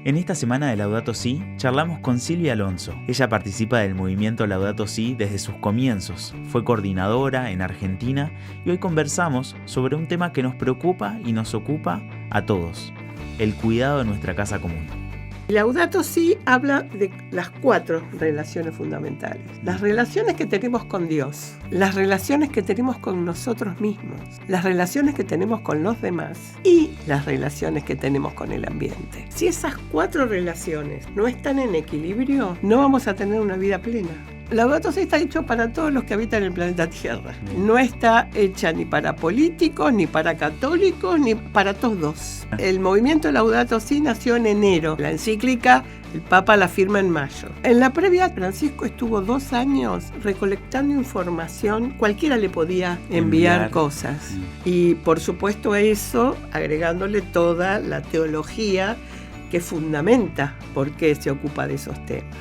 En esta semana de Laudato Si, charlamos con Silvia Alonso. Ella participa del movimiento Laudato Si desde sus comienzos. Fue coordinadora en Argentina y hoy conversamos sobre un tema que nos preocupa y nos ocupa a todos: el cuidado de nuestra casa común. Laudato Si habla de las 4 relaciones fundamentales. Las relaciones que tenemos con Dios, las relaciones que tenemos con nosotros mismos, las relaciones que tenemos con los demás y las relaciones que tenemos con el ambiente. Si esas 4 relaciones no están en equilibrio, no vamos a tener una vida plena. Laudato Si está hecho para todos los que habitan el planeta Tierra. No está hecha ni para políticos, ni para católicos, ni para todos. El movimiento Laudato Si nació en enero. La encíclica, el Papa la firma en mayo. En la previa, Francisco estuvo 2 años recolectando información. Cualquiera le podía enviar cosas. Y por supuesto a eso, agregándole toda la teología que fundamenta por qué se ocupa de esos temas.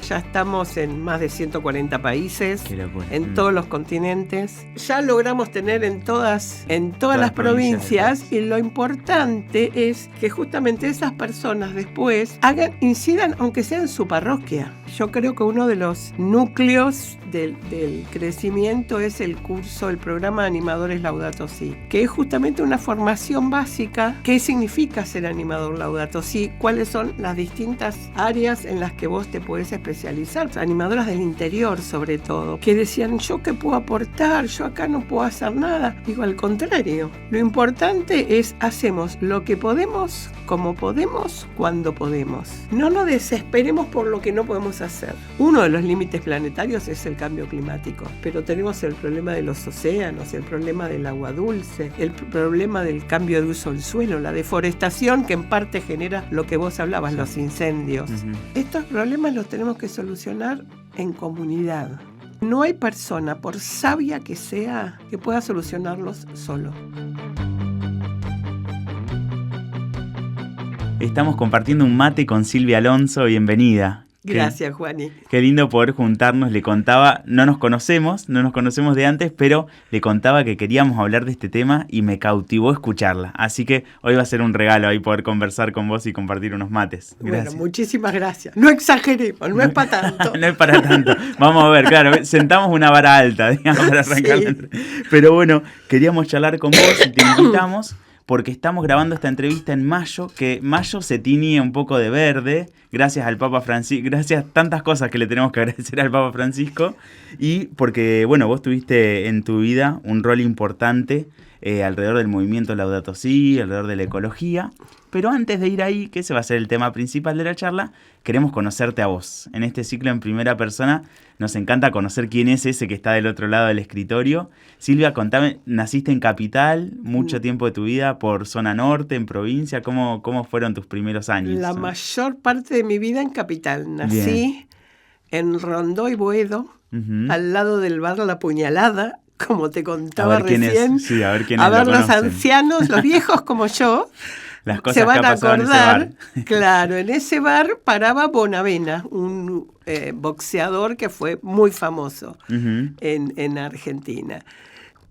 Ya estamos en más de 140 países, en todos los continentes. Ya logramos tener en todas las provincias, y lo importante es que justamente esas personas después incidan, aunque sea en su parroquia. Yo creo que uno de los núcleos del crecimiento es el programa de animadores Laudato Si, que es justamente una formación básica. ¿Qué significa ser animador Laudato Si? ¿Cuáles son las distintas áreas en las que vos te podés especializar? Animadoras del interior, sobre todo, que decían: ¿yo qué puedo aportar? Yo acá no puedo hacer nada. Digo, al contrario, lo importante es hacemos lo que podemos, como podemos, cuando podemos. No nos desesperemos por lo que no podemos hacer. Uno de los límites planetarios es el cambio climático, pero tenemos el problema de los océanos, el problema del agua dulce, el problema del cambio de uso del suelo, la deforestación, que en parte genera lo que vos hablabas, los incendios. Estos problemas los tenemos que solucionar en comunidad. No hay persona, por sabia que sea, que pueda solucionarlos solo. Estamos compartiendo un mate con Silvia Alonso. Bienvenida. Gracias, Juani. Qué lindo poder juntarnos. Le contaba, no nos conocemos de antes, pero le contaba que queríamos hablar de este tema y me cautivó escucharla. Así que hoy va a ser un regalo ahí poder conversar con vos y compartir unos mates. Gracias. Bueno, muchísimas gracias. No exageremos, no es para tanto. No es para tanto. Vamos a ver, claro, sentamos una vara alta, digamos, para arrancar. Sí. Pero bueno, queríamos charlar con vos y te invitamos porque estamos grabando esta entrevista en mayo, que mayo se tiñe un poco de verde, gracias al Papa Francisco, gracias a tantas cosas que le tenemos que agradecer al Papa Francisco, y porque, bueno, vos tuviste en tu vida un rol importante alrededor del movimiento Laudato Si, alrededor de la ecología. Pero antes de ir ahí, que ese va a ser el tema principal de la charla, queremos conocerte a vos. En este ciclo en primera persona nos encanta conocer quién es ese que está del otro lado del escritorio. Silvia, contame, naciste en Capital, mucho tiempo de tu vida por zona norte, en provincia. ¿Cómo fueron tus primeros años? La mayor parte de mi vida en Capital. Nací en Rondó y Boedo, al lado del bar La Puñalada, como te contaba recién. Sí, a ver los ancianos, los viejos como yo, las cosas se van que a en acordar. ese bar. Claro, en ese bar paraba Bonavena, un boxeador que fue muy famoso en Argentina.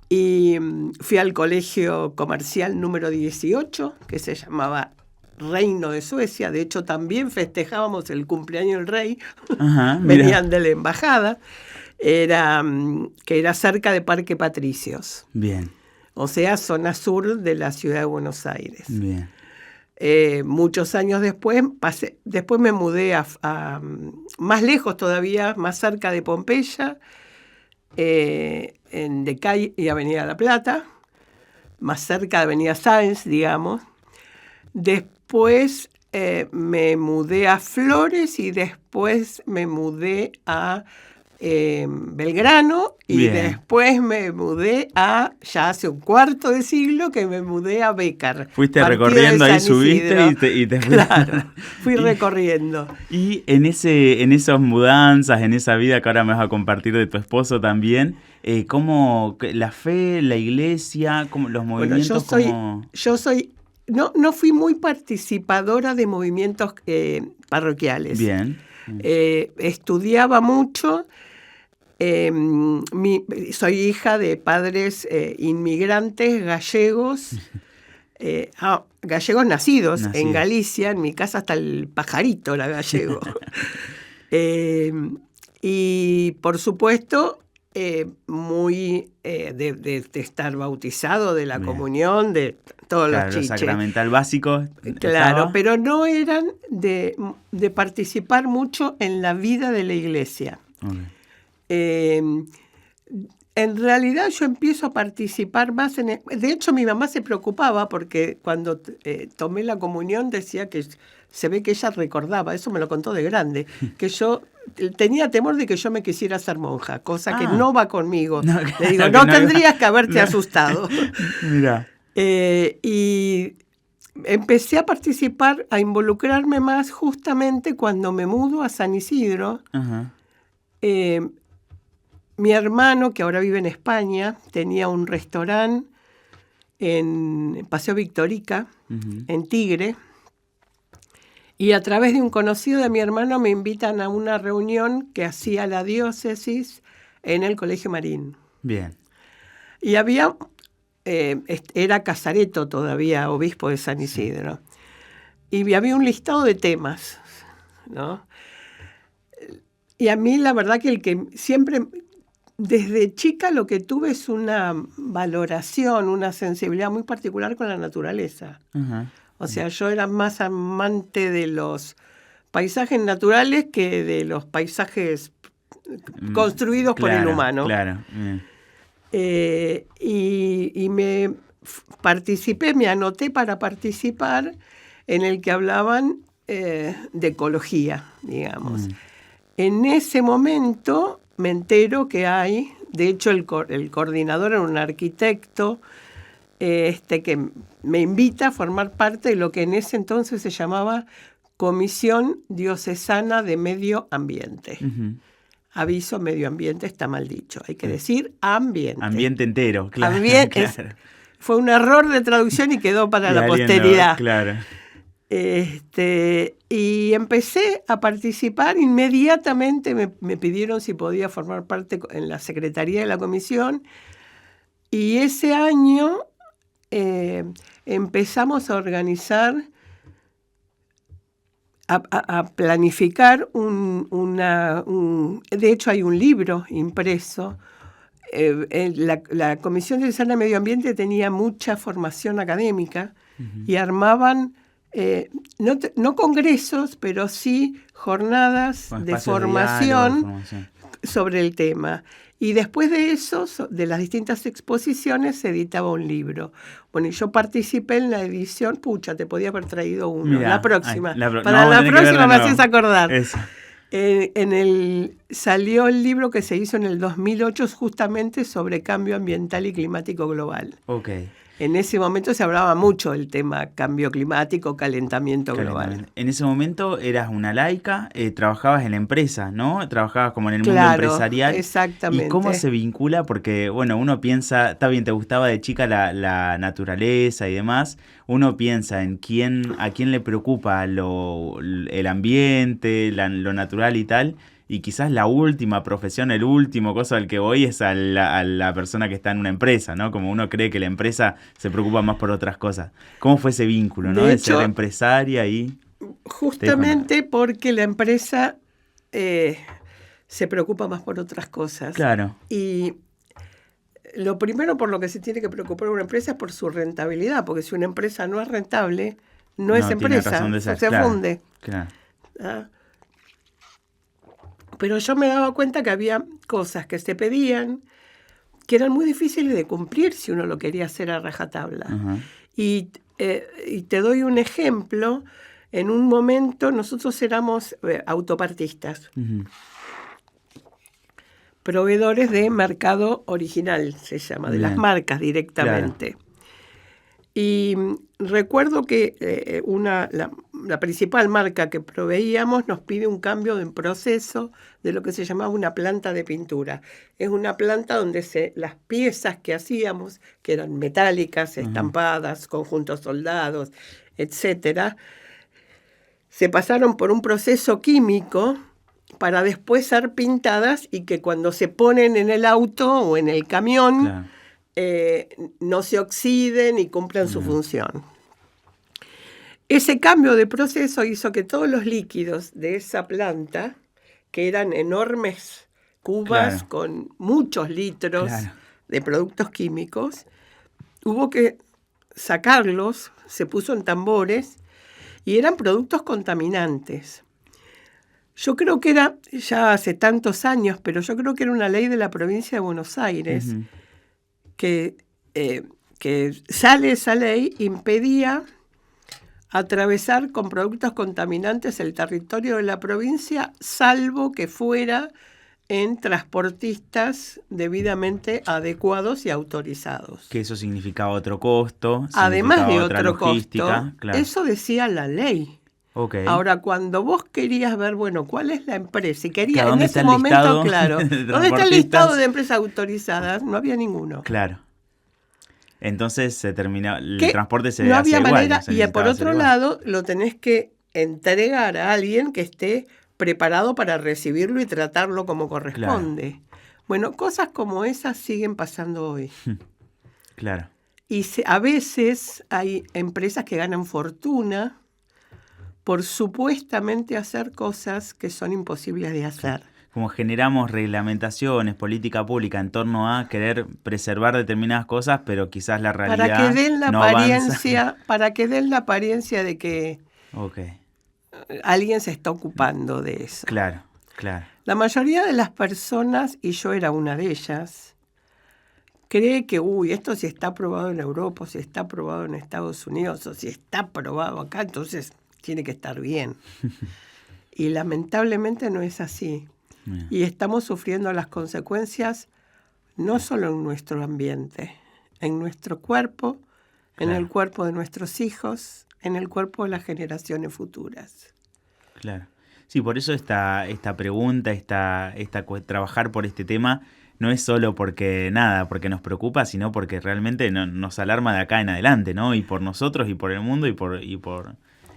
Y fui al colegio comercial número 18, que se llamaba Reino de Suecia. De hecho, también festejábamos el cumpleaños del rey. Venían de la embajada. Que era cerca de Parque Patricios. Bien. O sea, zona sur de la ciudad de Buenos Aires. Bien. Muchos años después me mudé a más lejos todavía, más cerca de Pompeya, en Decay y Avenida La Plata, más cerca de Avenida Sáenz, digamos. Después me mudé a Flores y después me mudé a Belgrano y después me mudé ya hace un cuarto de siglo que me mudé a Bécar. Fuiste recorriendo ahí, subiste y te Claro, fui recorriendo. Y en esas mudanzas, en esa vida que ahora me vas a compartir de tu esposo también, ¿cómo la fe, la iglesia, cómo los movimientos? No fui muy participadora de movimientos parroquiales. Bien. Estudiaba mucho. Soy hija de padres inmigrantes gallegos gallegos nacidos en Galicia. En mi casa hasta el pajarito era gallego. Y por supuesto, muy de estar bautizado, de la comunión, de todos los chiches. Lo sacramental básico. Claro, estaba. pero no eran de participar mucho en la vida de la iglesia. Okay. En realidad yo empiezo a participar más de hecho, mi mamá se preocupaba porque cuando tomé la comunión decía que se ve que ella recordaba, eso me lo contó de grande, que yo tenía temor de que yo me quisiera hacer monja, cosa que no va conmigo. No, le digo, no tendrías que haberte asustado. Mira. Y empecé a participar, a involucrarme más justamente cuando me mudo a San Isidro. Uh-huh. Mi hermano, que ahora vive en España, tenía un restaurante en Paseo Victorica, uh-huh, en Tigre. Y a través de un conocido de mi hermano me invitan a una reunión que hacía la diócesis en el Colegio Marín. Bien. Y había, era Casareto todavía, obispo de San Isidro. Sí. Y había un listado de temas, ¿no? Y a mí la verdad que el que siempre, desde chica lo que tuve es una valoración, una sensibilidad muy particular con la naturaleza. Uh-huh. O sea, yo era más amante de los paisajes naturales que de los paisajes construidos por el humano. Claro. Y me participé, me anoté para participar en el que hablaban de ecología, digamos. En ese momento me entero que hay, de hecho el coordinador era un arquitecto, que me invita a formar parte de lo que en ese entonces se llamaba Comisión Diocesana de Medio Ambiente. Uh-huh. Aviso, medio ambiente está mal dicho. Hay que decir ambiente. Ambiente entero, claro. Claro. Fue un error de traducción y quedó para la posteridad. Claro. Y empecé a participar. Inmediatamente me pidieron si podía formar parte en la secretaría de la comisión. Y ese año empezamos a organizar, a planificar de hecho hay un libro impreso. La Comisión Diocesana de Medio Ambiente tenía mucha formación académica, uh-huh, y armaban no congresos, pero sí jornadas de formación sobre el tema. Y después de eso, de las distintas exposiciones, se editaba un libro. Bueno, y yo participé en la edición. Pucha, te podía haber traído uno. Mirá, la próxima. Para la próxima me haces acordar. Eso. Salió el libro que se hizo en el 2008 justamente sobre cambio ambiental y climático global. Okay. En ese momento se hablaba mucho del tema cambio climático, calentamiento global. En ese momento eras una laica, trabajabas en la empresa, ¿no? Trabajabas como en el mundo empresarial. Exactamente. ¿Y cómo se vincula? Porque, bueno, uno piensa, está bien, te gustaba de chica la naturaleza y demás, uno piensa en a quién le preocupa el ambiente, lo natural y tal. Y quizás la última profesión, el último cosa al que voy es a la persona que está en una empresa, ¿no? Como uno cree que la empresa se preocupa más por otras cosas. ¿Cómo fue ese vínculo, ¿no? De hecho, ser empresaria y... Justamente porque la empresa se preocupa más por otras cosas. Claro. Y lo primero por lo que se tiene que preocupar una empresa es por su rentabilidad, porque si una empresa no es rentable, no es empresa, se funde. Claro. ¿Ah? Pero yo me daba cuenta que había cosas que se pedían que eran muy difíciles de cumplir si uno lo quería hacer a rajatabla. Uh-huh. Y te doy un ejemplo. En un momento nosotros éramos autopartistas, uh-huh, proveedores de mercado original, se llama, de las marcas directamente. Claro. Y recuerdo que la principal marca que proveíamos nos pide un cambio en proceso de lo que se llamaba una planta de pintura. Es una planta donde las piezas que hacíamos, que eran metálicas, estampadas, conjuntos soldados, etcétera, se pasaron por un proceso químico para después ser pintadas y que cuando se ponen en el auto o en el camión... Claro. No se oxiden y cumplan su función. Ese cambio de proceso hizo que todos los líquidos de esa planta, que eran enormes cubas Claro. con muchos litros Claro. de productos químicos, hubo que sacarlos, se puso en tambores y eran productos contaminantes. Yo creo que era, ya hace tantos años, pero yo creo que era una ley de la provincia de Buenos Aires Ujú. que sale esa ley, impedía atravesar con productos contaminantes el territorio de la provincia, salvo que fuera en transportistas debidamente adecuados y autorizados. Que eso significaba otro costo, Además de significaba otra otro logística. costo, Claro. eso decía la ley. Ok. Ahora, cuando vos querías ver, bueno, cuál es la empresa, y querías Claro, en ¿dónde ese está el momento, listado claro, de ¿dónde está el transportistas? listado de empresas autorizadas? No había ninguno. Claro. Entonces se termina, el Que transporte se no hacía había igual, manera, se y por necesitaba hacer otro igual. lado, lo tenés que entregar a alguien que esté preparado para recibirlo y tratarlo como corresponde. Bueno, cosas como esas siguen pasando hoy. Claro. Y a veces hay empresas que ganan fortuna por supuestamente hacer cosas que son imposibles de hacer. Como generamos reglamentaciones, política pública en torno a querer preservar determinadas cosas, pero quizás la realidad Para que den la no avanza. apariencia, para que den la apariencia de que Ok, alguien se está ocupando de eso. claro, claro. La mayoría de las personas, y yo era una de ellas, cree que, esto si está aprobado en Europa, o si está aprobado en Estados Unidos, o si está aprobado acá, entonces tiene que estar bien. Y lamentablemente no es así. Bien. Y estamos sufriendo las consecuencias no solo en nuestro ambiente, en nuestro cuerpo, en Claro. el cuerpo de nuestros hijos, en el cuerpo de las generaciones futuras. Claro. Sí, por eso esta pregunta, trabajar por este tema, no es solo porque nos preocupa, sino porque realmente nos alarma de acá en adelante, ¿no? Y por nosotros, y por el mundo, y por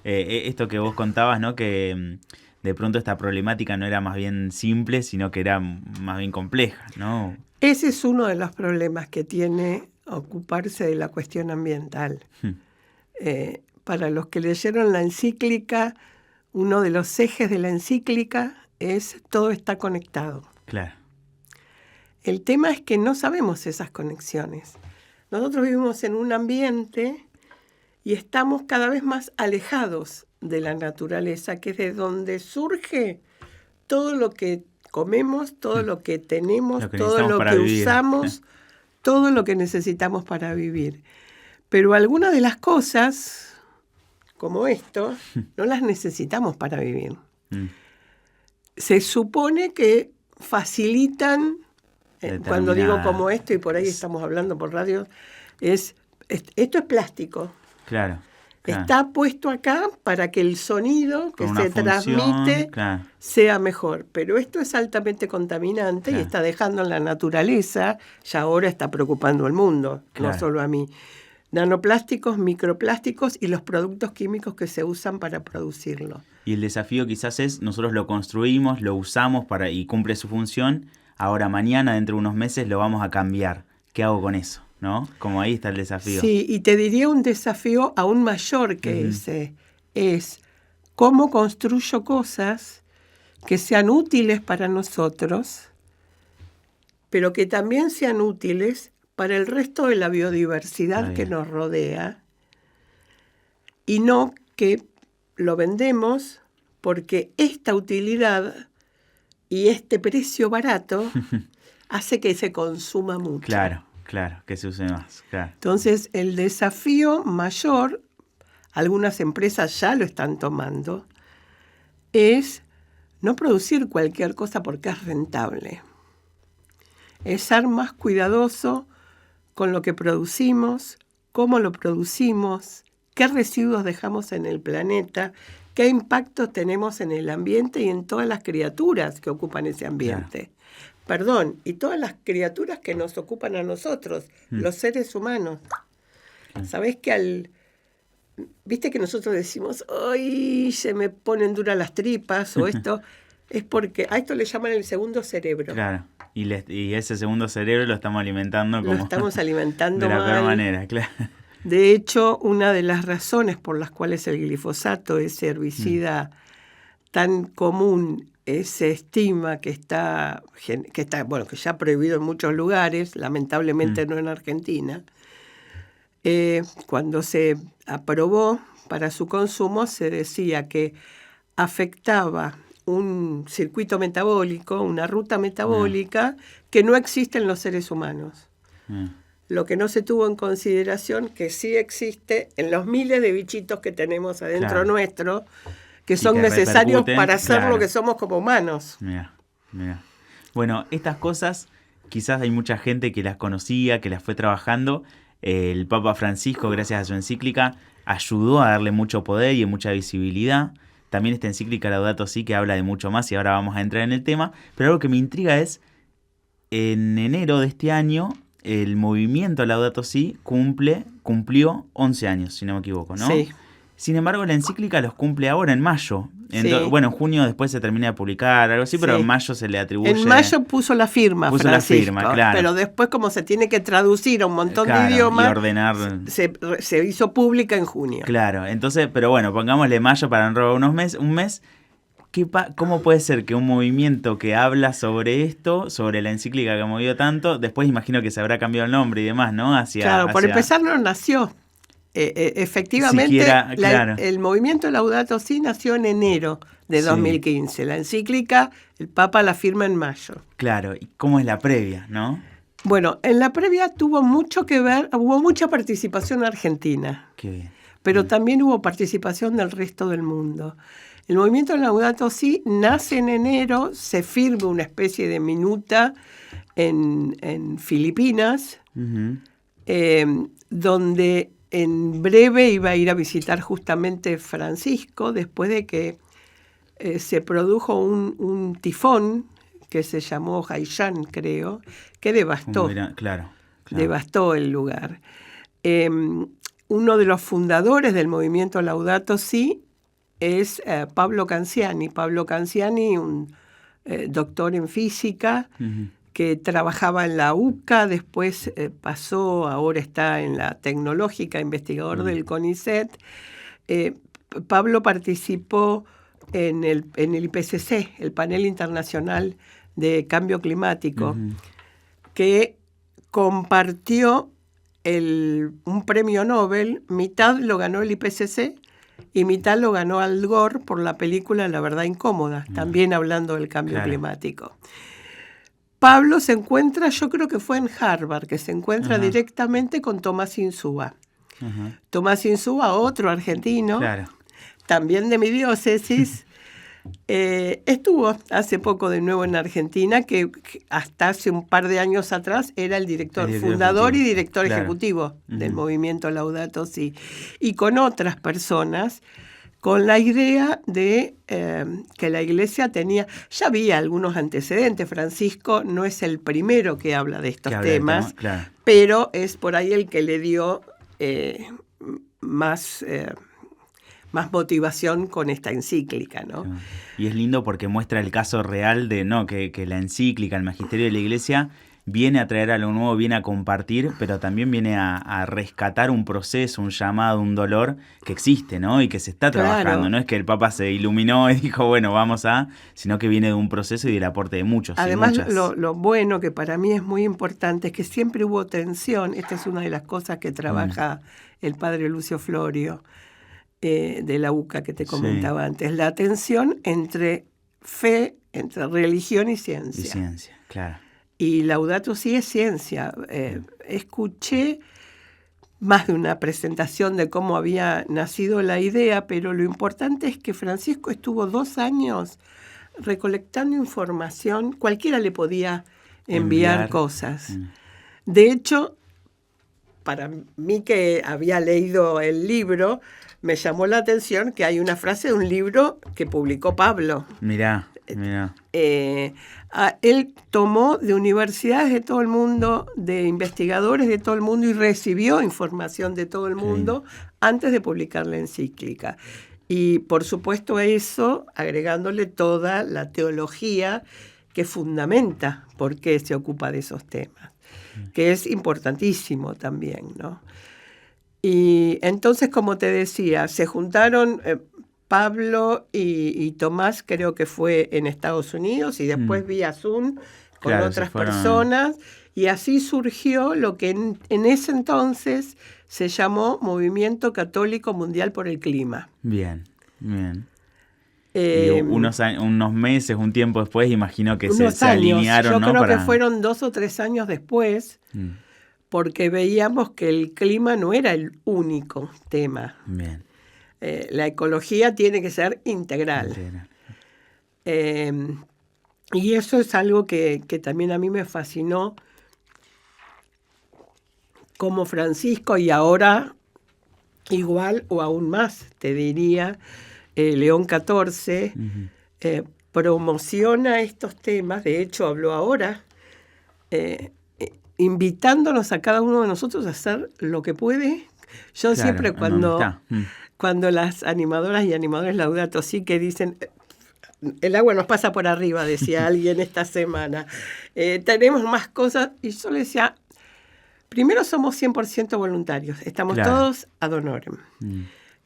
esto que vos contabas, ¿no? Que de pronto esta problemática no era más bien simple, sino que era más bien compleja, ¿no? Ese es uno de los problemas que tiene ocuparse de la cuestión ambiental. Para los que leyeron la encíclica, uno de los ejes de la encíclica es todo está conectado. Claro. El tema es que no sabemos esas conexiones. Nosotros vivimos en un ambiente y estamos cada vez más alejados de la naturaleza, que es de donde surge todo lo que comemos, todo lo que tenemos, Lo que todo necesitamos lo para que vivir. usamos, todo lo que necesitamos para vivir. Pero algunas de las cosas, como esto, no las necesitamos para vivir. Se supone que facilitan, cuando digo como esto, y por ahí estamos hablando por radio, esto es plástico. Claro. Está puesto acá para que el sonido que se transmite sea mejor. Pero esto es altamente contaminante y está dejando en la naturaleza, y ahora está preocupando al mundo, no solo a mí. Nanoplásticos, microplásticos y los productos químicos que se usan para producirlo. Y el desafío quizás es, nosotros lo construimos, lo usamos y cumple su función, ahora mañana, dentro de unos meses, lo vamos a cambiar. ¿Qué hago con eso? ¿No? Como ahí está el desafío. Sí, y te diría un desafío aún mayor que ese, es cómo construyo cosas que sean útiles para nosotros, pero que también sean útiles para el resto de la biodiversidad que nos rodea, y no que lo vendemos porque esta utilidad y este precio barato hace que se consuma mucho. Claro, que se use más. Claro. Entonces, el desafío mayor, algunas empresas ya lo están tomando, es no producir cualquier cosa porque es rentable. Es ser más cuidadoso con lo que producimos, cómo lo producimos, qué residuos dejamos en el planeta, qué impacto tenemos en el ambiente y en todas las criaturas que ocupan ese ambiente. Perdón, y todas las criaturas que nos ocupan a nosotros, los seres humanos. ¿Sabés que viste que nosotros decimos, ¡ay, se me ponen duras las tripas! O esto, es porque a esto le llaman el segundo cerebro. Claro, y ese segundo cerebro lo estamos alimentando como... Lo estamos alimentando de la mal. peor manera, claro. De hecho, una de las razones por las cuales el glifosato, ese herbicida tan común, se estima que está, bueno, que ya prohibido en muchos lugares, lamentablemente no en Argentina. Cuando se aprobó para su consumo, se decía que afectaba un circuito metabólico, una ruta metabólica que no existe en los seres humanos. Lo que no se tuvo en consideración, que sí existe en los miles de bichitos que tenemos adentro nuestro, que son necesarios para ser lo que somos como humanos. Mira. Bueno, estas cosas, quizás hay mucha gente que las conocía, que las fue trabajando. El Papa Francisco, gracias a su encíclica, ayudó a darle mucho poder y mucha visibilidad. También esta encíclica Laudato Si, que habla de mucho más, y ahora vamos a entrar en el tema. Pero algo que me intriga es, en enero de este año, el movimiento Laudato Si cumplió 11 años, si no me equivoco, ¿no? Sí. Sin embargo, la encíclica los cumple ahora, en mayo. Bueno, en junio después se termina de publicar, algo así, pero en mayo se le atribuye... En mayo puso la firma, Francisco, claro. Pero después, como se tiene que traducir a un montón de idiomas, y ordenar... se hizo pública en junio. Claro, entonces, pero bueno, pongámosle mayo para no robar un mes. ¿Cómo puede ser que un movimiento que habla sobre esto, sobre la encíclica que movió tanto, después imagino que se habrá cambiado el nombre y demás, ¿no? Por empezar no nació. Efectivamente, el movimiento Laudato Si nació en enero de 2015. La encíclica, el Papa la firma en mayo. Claro, ¿y cómo es la previa, no? Bueno, en la previa tuvo mucho que ver, hubo mucha participación argentina. Qué bien. Pero también hubo participación del resto del mundo. El movimiento Laudato Si nace en enero, se firma una especie de minuta en Filipinas, donde en breve iba a ir a visitar justamente Francisco, después de que se produjo un tifón que se llamó Haiyan, creo, que devastó, devastó el lugar. Uno de los fundadores del movimiento Laudato Si es Pablo Canziani. Pablo Canziani, un doctor en física, que trabajaba en la UCA, después pasó, ahora está en la tecnológica, investigador del CONICET. Pablo participó en el IPCC, el Panel Internacional de Cambio Climático, que compartió un premio Nobel, mitad lo ganó el IPCC y mitad lo ganó Al Gore por la película La Verdad Incómoda, también hablando del cambio climático. Pablo se encuentra, yo creo que fue en Harvard, que se encuentra directamente con Tomás Insúa. Tomás Insúa, otro argentino, también de mi diócesis, estuvo hace poco de nuevo en Argentina, que hasta hace un par de años atrás era el director fundador y director ejecutivo del movimiento Laudato Si, y con otras personas, con la idea de que la Iglesia tenía... Ya había algunos antecedentes. Francisco no es el primero que habla de estos temas, pero es por ahí el que le dio más motivación con esta encíclica, ¿no? Y es lindo porque muestra el caso real de que la encíclica, el magisterio de la Iglesia, viene a traer algo nuevo, viene a compartir, pero también viene a rescatar un proceso, un llamado, un dolor que existe, ¿no? Y que se está trabajando. No es que el Papa se iluminó y dijo, bueno, vamos sino que viene de un proceso y del aporte de muchos. Además, lo bueno, que para mí es muy importante, es que siempre hubo tensión. Esta es una de las cosas que trabaja el padre Lucio Florio, de la UCA, que te comentaba antes. La tensión entre fe, entre religión y ciencia. Y ciencia, claro. Y Laudato Si es ciencia. Escuché más de una presentación de cómo había nacido la idea, pero lo importante es que Francisco estuvo 2 años recolectando información. Cualquiera le podía enviar cosas. De hecho, para mí, que había leído el libro, me llamó la atención que hay una frase de un libro que publicó Pablo. Mirá. Él tomó de universidades de todo el mundo, de investigadores de todo el mundo, y recibió información de todo el mundo antes de publicar la encíclica. Y por supuesto eso, agregándole toda la teología que fundamenta por qué se ocupa de esos temas, que es importantísimo también, ¿no? Y entonces, como te decía, se juntaron Pablo y Tomás, creo que fue en Estados Unidos, y después vía Zoom con Claro, otras personas, y así surgió lo que en ese entonces se llamó Movimiento Católico Mundial por el Clima. Bien. Y unos meses, un tiempo después, imagino que se alinearon, yo ¿no? creo que fueron 2 o 3 años después, porque veíamos que el clima no era el único tema. Bien. La ecología tiene que ser integral. Y eso es algo que también a mí me fascinó como Francisco, y ahora igual o aún más, te diría, León XIV promociona estos temas. De hecho, habló ahora invitándonos a cada uno de nosotros a hacer lo que puede. Yo siempre cuando las animadoras y animadores Laudato Si que dicen el agua nos pasa por arriba, decía alguien esta semana, tenemos más cosas, y yo le decía, primero somos 100% voluntarios, estamos todos ad honorem.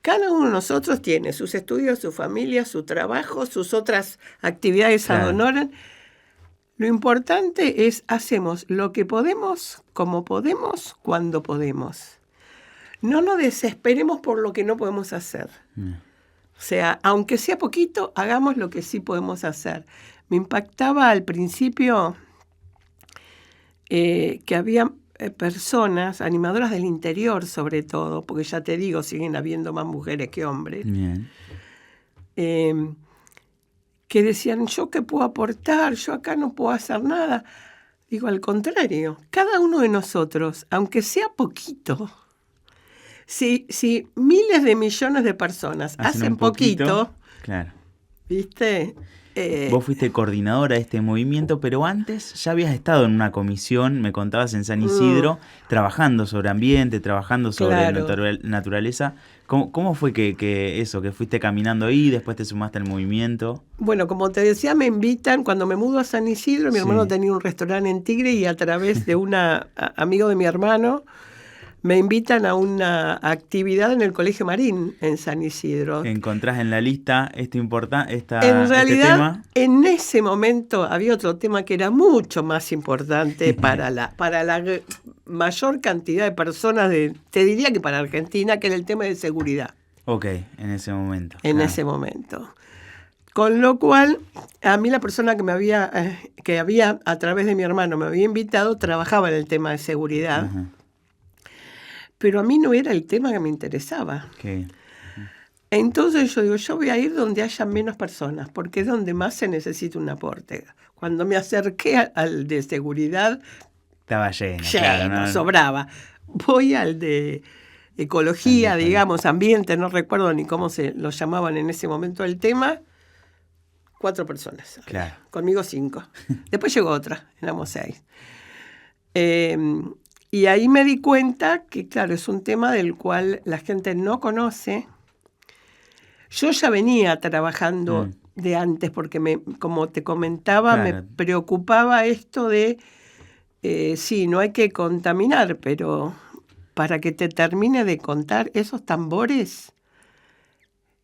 Cada uno de nosotros tiene sus estudios, su familia, su trabajo, sus otras actividades ad honorem. Lo importante es, hacemos lo que podemos, como podemos, cuando podemos. No nos desesperemos por lo que no podemos hacer. O sea, aunque sea poquito, hagamos lo que sí podemos hacer. Me impactaba al principio que había personas, animadoras del interior sobre todo, porque ya te digo, siguen habiendo más mujeres que hombres, que decían, ¿yo qué puedo aportar? Yo acá no puedo hacer nada. Digo, al contrario, cada uno de nosotros, aunque sea poquito, si miles de millones de personas hacen poquito, claro. ¿Viste? Vos fuiste coordinadora de este movimiento, pero antes ya habías estado en una comisión, me contabas, en San Isidro, trabajando sobre ambiente, trabajando sobre naturaleza. ¿Cómo fue que fuiste caminando ahí, después te sumaste al movimiento? Bueno, como te decía, me invitan, cuando me mudo a San Isidro, mi hermano tenía un restaurante en Tigre, y a través de un amigo de mi hermano, me invitan a una actividad en el Colegio Marín, en San Isidro. ¿Encontrás en la lista en realidad, tema? En ese momento había otro tema que era mucho más importante para la mayor cantidad de personas, te diría que para Argentina, que era el tema de seguridad. Ok, en ese momento. Ese momento. Con lo cual, a mí la persona que había, a través de mi hermano, me había invitado, trabajaba en el tema de seguridad. Pero a mí no era el tema que me interesaba. Entonces yo digo, yo voy a ir donde haya menos personas, porque es donde más se necesita un aporte. Cuando me acerqué al de seguridad, estaba lleno, sobraba. Voy al de ecología, digamos, ambiente, no recuerdo ni cómo se lo llamaban en ese momento el tema, 4 personas. Claro. Conmigo 5. Después llegó otra, éramos 6. Y ahí me di cuenta que, claro, es un tema del cual la gente no conoce. Yo ya venía trabajando de antes porque, como te comentaba, me preocupaba esto de, no hay que contaminar, pero para que te termine de contar, esos tambores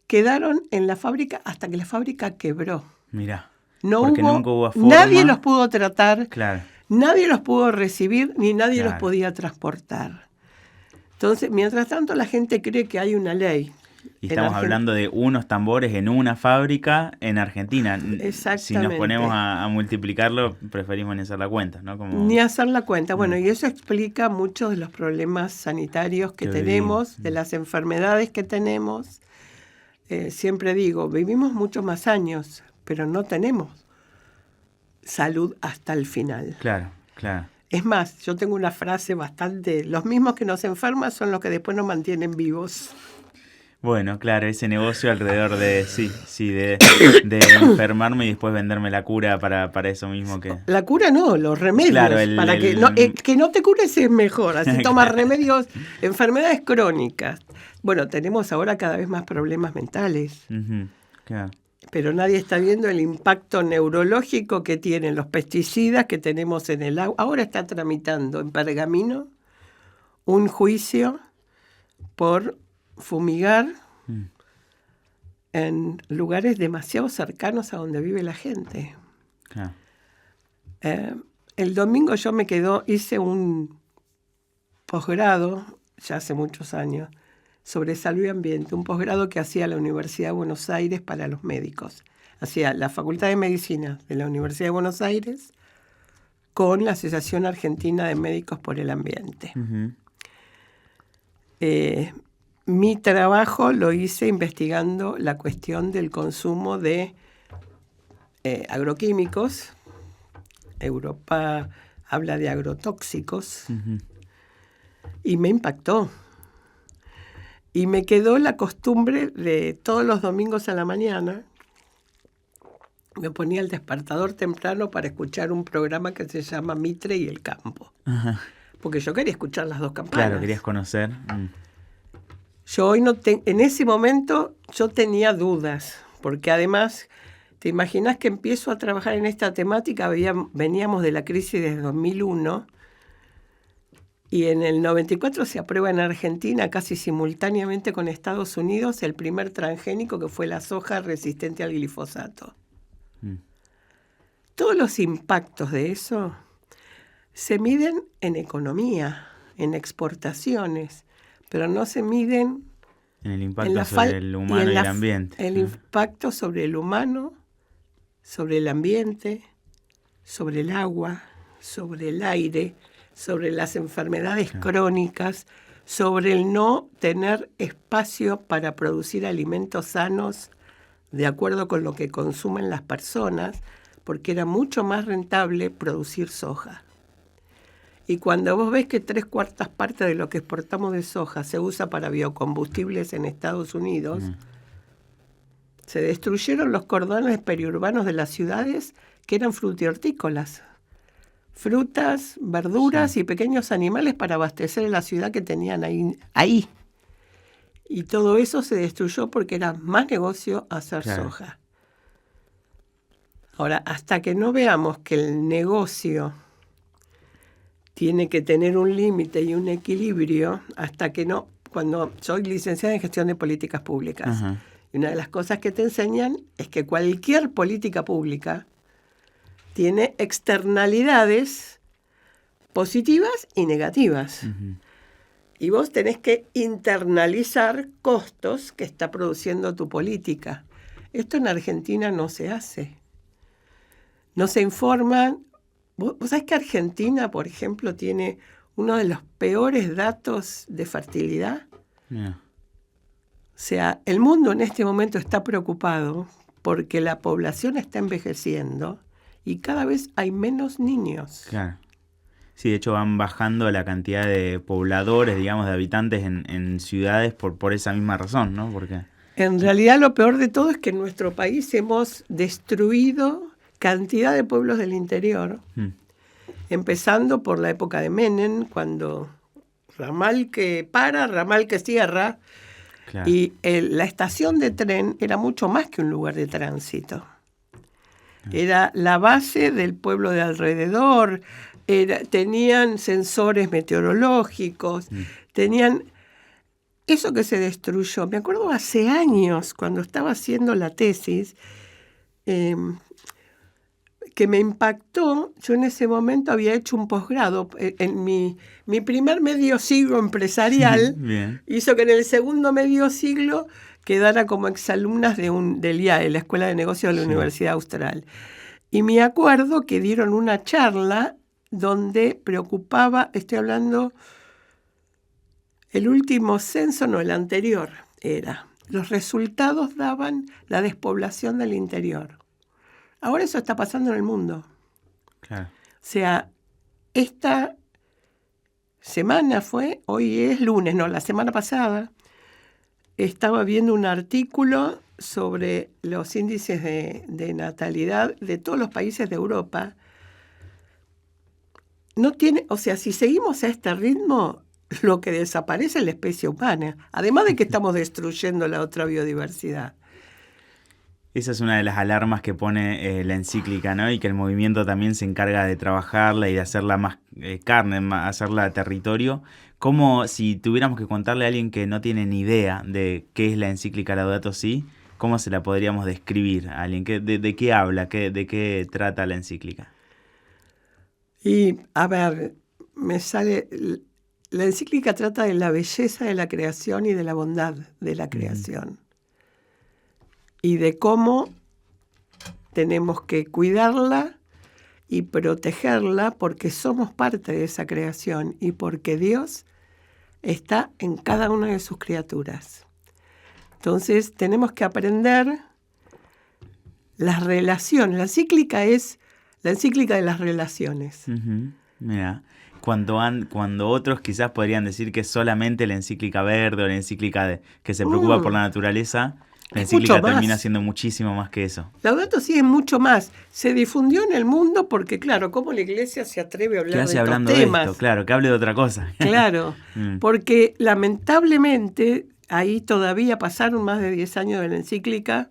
quedaron en la fábrica hasta que la fábrica quebró. Mirá, nunca hubo forma. Nadie los pudo tratar. Claro. Nadie los pudo recibir, ni nadie los podía transportar. Entonces, mientras tanto, la gente cree que hay una ley. Y estamos hablando de unos tambores en una fábrica en Argentina. Exactamente. Si nos ponemos a multiplicarlo, preferimos ni hacer la cuenta, ¿no? Ni hacer la cuenta. Bueno, y eso explica muchos de los problemas sanitarios que tenemos, de las enfermedades que tenemos. Siempre digo, vivimos muchos más años, pero no tenemos salud hasta el final. Claro. Es más, yo tengo una frase bastante... Los mismos que nos enferman son los que después nos mantienen vivos. Bueno, claro, ese negocio alrededor de enfermarme y después venderme la cura para eso mismo que... La cura no, los remedios. Claro, que no te cures es mejor. Así tomas remedios, enfermedades crónicas. Bueno, tenemos ahora cada vez más problemas mentales. Claro. Pero nadie está viendo el impacto neurológico que tienen los pesticidas que tenemos en el agua. Ahora está tramitando en Pergamino un juicio por fumigar en lugares demasiado cercanos a donde vive la gente. Claro. El domingo yo hice un posgrado, ya hace muchos años, sobre salud y ambiente, un posgrado que hacía la Universidad de Buenos Aires para los médicos. Hacía la Facultad de Medicina de la Universidad de Buenos Aires con la Asociación Argentina de Médicos por el Ambiente. Uh-huh. Mi trabajo lo hice investigando la cuestión del consumo de agroquímicos. Europa habla de agrotóxicos. Uh-huh. Y me impactó. Y me quedó la costumbre de todos los domingos a la mañana, me ponía el despertador temprano para escuchar un programa que se llama Mitre y el Campo. Uh-huh. Porque yo quería escuchar las dos campanas. Claro, querías conocer. Yo hoy en ese momento yo tenía dudas, porque además, ¿te imaginas que empiezo a trabajar en esta temática? Veníamos de la crisis de 2001 y en el 94 se aprueba en Argentina casi simultáneamente con Estados Unidos el primer transgénico que fue la soja resistente al glifosato. Todos los impactos de eso se miden en economía, en exportaciones, pero no se miden en el impacto sobre el humano y el ambiente. El impacto sobre el humano, sobre el ambiente, sobre el agua, sobre el aire, sobre las enfermedades crónicas, sobre el no tener espacio para producir alimentos sanos de acuerdo con lo que consumen las personas, porque era mucho más rentable producir soja. Y cuando vos ves que 3/4 partes de lo que exportamos de soja se usa para biocombustibles en Estados Unidos, se destruyeron los cordones periurbanos de las ciudades que eran frutihortícolas. Frutas, verduras y pequeños animales para abastecer la ciudad que tenían ahí. Y todo eso se destruyó porque era más negocio hacer soja. Ahora, hasta que no veamos que el negocio tiene que tener un límite y un equilibrio, hasta que no... Cuando soy licenciada en Gestión de Políticas Públicas, uh-huh. Y una de las cosas que te enseñan es que cualquier política pública tiene externalidades positivas y negativas. Uh-huh. Y vos tenés que internalizar costos que está produciendo tu política. Esto en Argentina no se hace. No se informan. ¿Vos sabés que Argentina, por ejemplo, tiene uno de los peores datos de fertilidad? Yeah. O sea, el mundo en este momento está preocupado porque la población está envejeciendo y cada vez hay menos niños. Claro. Sí, de hecho van bajando la cantidad de pobladores, digamos, de habitantes en ciudades por esa misma razón, ¿no? Porque en realidad lo peor de todo es que en nuestro país hemos destruido cantidad de pueblos del interior, empezando por la época de Menem, cuando ramal que para, ramal que cierra, claro. Y la estación de tren era mucho más que un lugar de tránsito. Era la base del pueblo de alrededor, tenían sensores meteorológicos, tenían... Eso que se destruyó, me acuerdo hace años, cuando estaba haciendo la tesis, que me impactó. Yo en ese momento había hecho un posgrado. En mi primer medio siglo empresarial hizo que en el segundo medio siglo quedara como exalumnas del IAE, la Escuela de Negocios de la Universidad Austral. Y me acuerdo que dieron una charla donde preocupaba, estoy hablando, el último censo, no, el anterior era. Los resultados daban la despoblación del interior. Ahora eso está pasando en el mundo. Claro. O sea, esta semana hoy es lunes, no, la semana pasada, estaba viendo un artículo sobre los índices de natalidad de todos los países de Europa. O sea, si seguimos a este ritmo, lo que desaparece es la especie humana, además de que estamos destruyendo la otra biodiversidad. Esa es una de las alarmas que pone la encíclica, ¿no? Y que el movimiento también se encarga de trabajarla y de hacerla más carne, hacerla territorio. ¿Cómo, si tuviéramos que contarle a alguien que no tiene ni idea de qué es la encíclica Laudato Si, cómo se la podríamos describir a alguien? ¿De qué habla? ¿De qué trata la encíclica? Y, a ver, me sale... La encíclica trata de la belleza de la creación y de la bondad de la creación. Y de cómo tenemos que cuidarla y protegerla porque somos parte de esa creación y porque Dios está en cada una de sus criaturas. Entonces tenemos que aprender las relaciones. La encíclica es la encíclica de las relaciones. Mira, cuando otros quizás podrían decir que es solamente la encíclica verde o la encíclica que se preocupa por la naturaleza, la encíclica termina siendo muchísimo más que eso. Laudato Si es mucho más. Se difundió en el mundo porque, claro, ¿cómo la iglesia se atreve a hablar de estos hablando temas? De esto, claro, que hable de otra cosa. Claro, porque lamentablemente ahí todavía pasaron más de 10 años de la encíclica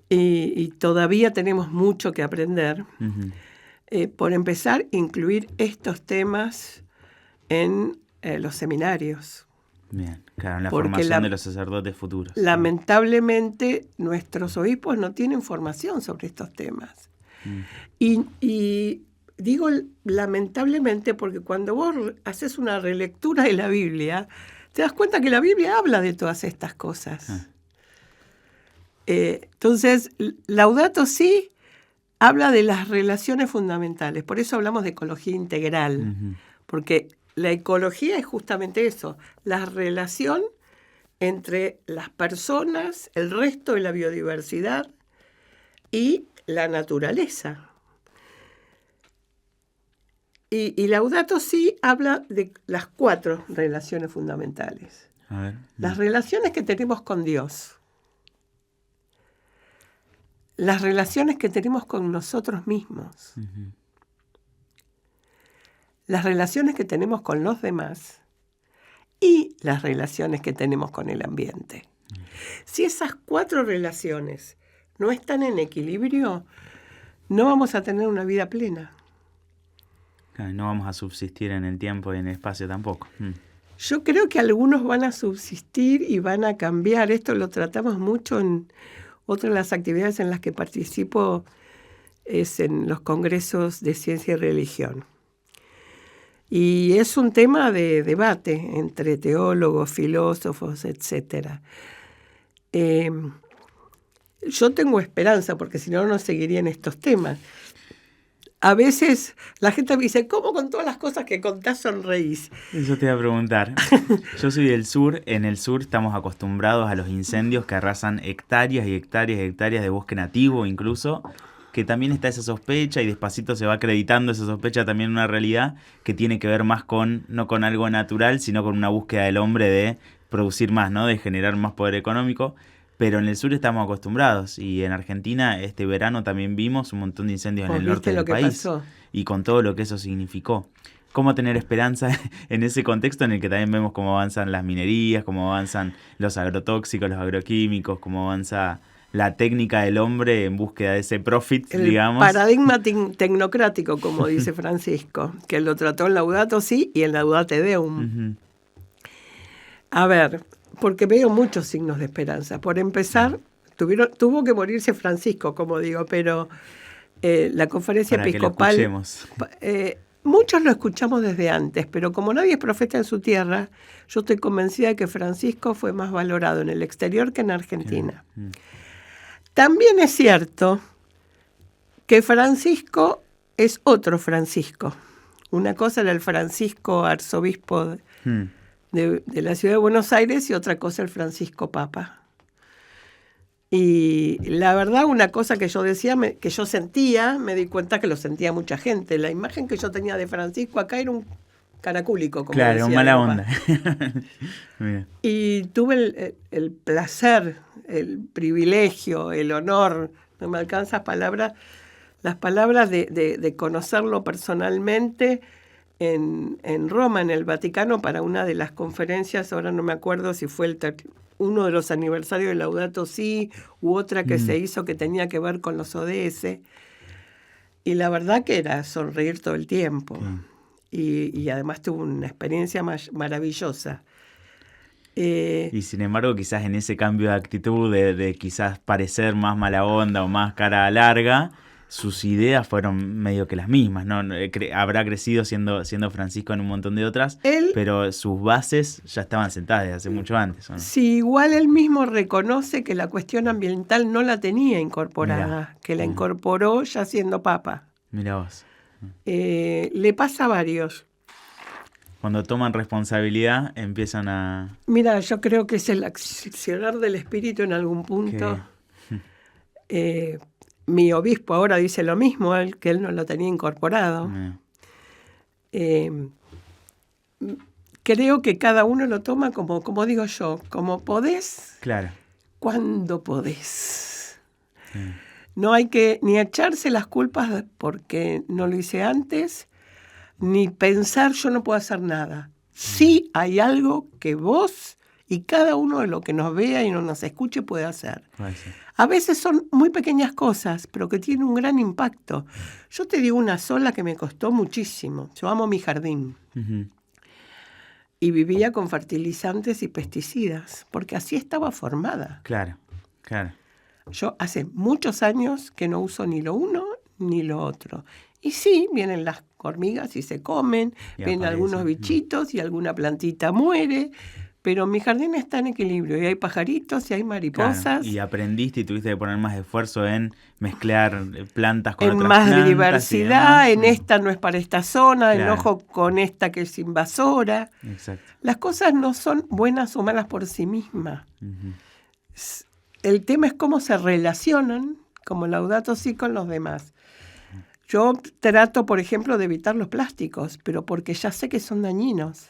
y todavía tenemos mucho que aprender. Por empezar, incluir estos temas en los seminarios. Bien, claro, en la formación de los sacerdotes futuros. Lamentablemente, nuestros obispos no tienen formación sobre estos temas. Y digo lamentablemente porque cuando vos haces una relectura de la Biblia, te das cuenta que la Biblia habla de todas estas cosas. Entonces, Laudato Si habla de las relaciones fundamentales. Por eso hablamos de ecología integral. Porque la ecología es justamente eso, la relación entre las personas, el resto de la biodiversidad y la naturaleza. Y Laudato Si habla de las 4 relaciones fundamentales. A ver. Las relaciones que tenemos con Dios. Las relaciones que tenemos con nosotros mismos. Las relaciones que tenemos con los demás. Y las relaciones que tenemos con el ambiente. Si esas 4 relaciones no están en equilibrio, no vamos a tener una vida plena. No vamos a subsistir en el tiempo y en el espacio tampoco. Yo creo que algunos van a subsistir y van a cambiar. Esto lo tratamos mucho en otra de las actividades en las que participo, es en los congresos de ciencia y religión. Y es un tema de debate entre teólogos, filósofos, etc. Yo tengo esperanza, porque si no, no seguiría en estos temas. A veces la gente me dice, ¿cómo con todas las cosas que contás sonreís? Eso te iba a preguntar. Yo soy del sur. En el sur estamos acostumbrados a los incendios que arrasan hectáreas y hectáreas y hectáreas de bosque nativo incluso, que también está esa sospecha y despacito se va acreditando esa sospecha también en una realidad que tiene que ver más no con algo natural, sino con una búsqueda del hombre de producir más, ¿no? De generar más poder económico. Pero en el sur estamos acostumbrados y en Argentina este verano también vimos un montón de incendios en el norte del país. Pasó? Y con todo lo que eso significó. ¿Cómo tener esperanza en ese contexto en el que también vemos cómo avanzan las minerías, cómo avanzan los agrotóxicos, los agroquímicos, cómo avanza la técnica del hombre en búsqueda de ese profit, digamos? El paradigma tecnocrático, como dice Francisco, que lo trató en Laudato Si y en Laudate Deum. A ver, porque veo muchos signos de esperanza. Por empezar, tuvo que morirse Francisco, como digo, pero la conferencia episcopal... Muchos lo escuchamos desde antes, pero como nadie es profeta en su tierra, yo estoy convencida de que Francisco fue más valorado en el exterior que en Argentina. También es cierto que Francisco es otro Francisco. Una cosa era el Francisco arzobispo de la ciudad de Buenos Aires y otra cosa el Francisco Papa. Y la verdad, una cosa que yo decía, que yo sentía, me di cuenta que lo sentía mucha gente. La imagen que yo tenía de Francisco acá era un caracúlico, como claro, decía mala onda. Y tuve el placer, el privilegio, el honor, no me alcanzan las palabras de conocerlo personalmente en Roma, en el Vaticano, para una de las conferencias, ahora no me acuerdo si fue uno de los aniversarios de Laudato Si, u otra que se hizo que tenía que ver con los ODS. Y la verdad que era sonreír todo el tiempo. Y además tuve una experiencia maravillosa. Y sin embargo, quizás en ese cambio de actitud, de quizás parecer más mala onda o más cara larga, sus ideas fueron medio que las mismas, ¿no? Habrá crecido siendo Francisco en un montón de otras, pero sus bases ya estaban sentadas desde hace mucho antes, ¿no? Sí, igual él mismo reconoce que la cuestión ambiental no la tenía incorporada, que la incorporó ya siendo papa. Mirá vos. Le pasa a varios. Cuando toman responsabilidad empiezan a... Mira, yo creo que es el accionar del espíritu en algún punto. Mi obispo ahora dice lo mismo, que él no lo tenía incorporado. Creo que cada uno lo toma como digo yo, como podés, claro, cuando podés. No hay que ni echarse las culpas porque no lo hice antes, ni pensar yo no puedo hacer nada. Sí hay algo que vos y cada uno de lo que nos vea y no nos escuche puede hacer. A veces son muy pequeñas cosas, pero que tienen un gran impacto. Yo te digo una sola que me costó muchísimo. Yo amo mi jardín. Y vivía con fertilizantes y pesticidas, porque así estaba formada. Claro. Yo hace muchos años que no uso ni lo uno ni lo otro. Y sí, vienen las hormigas y se comen, vienen algunos bichitos y alguna plantita muere, pero mi jardín está en equilibrio y hay pajaritos y hay mariposas. Claro, y aprendiste y tuviste que poner más esfuerzo en mezclar plantas con otras en plantas. En más diversidad, en esta no es para esta zona, claro. Enojo con esta que es invasora. Exacto. Las cosas no son buenas o malas por sí mismas. El tema es cómo se relacionan, como Laudato Si, con los demás. Yo trato, por ejemplo, de evitar los plásticos, pero porque ya sé que son dañinos.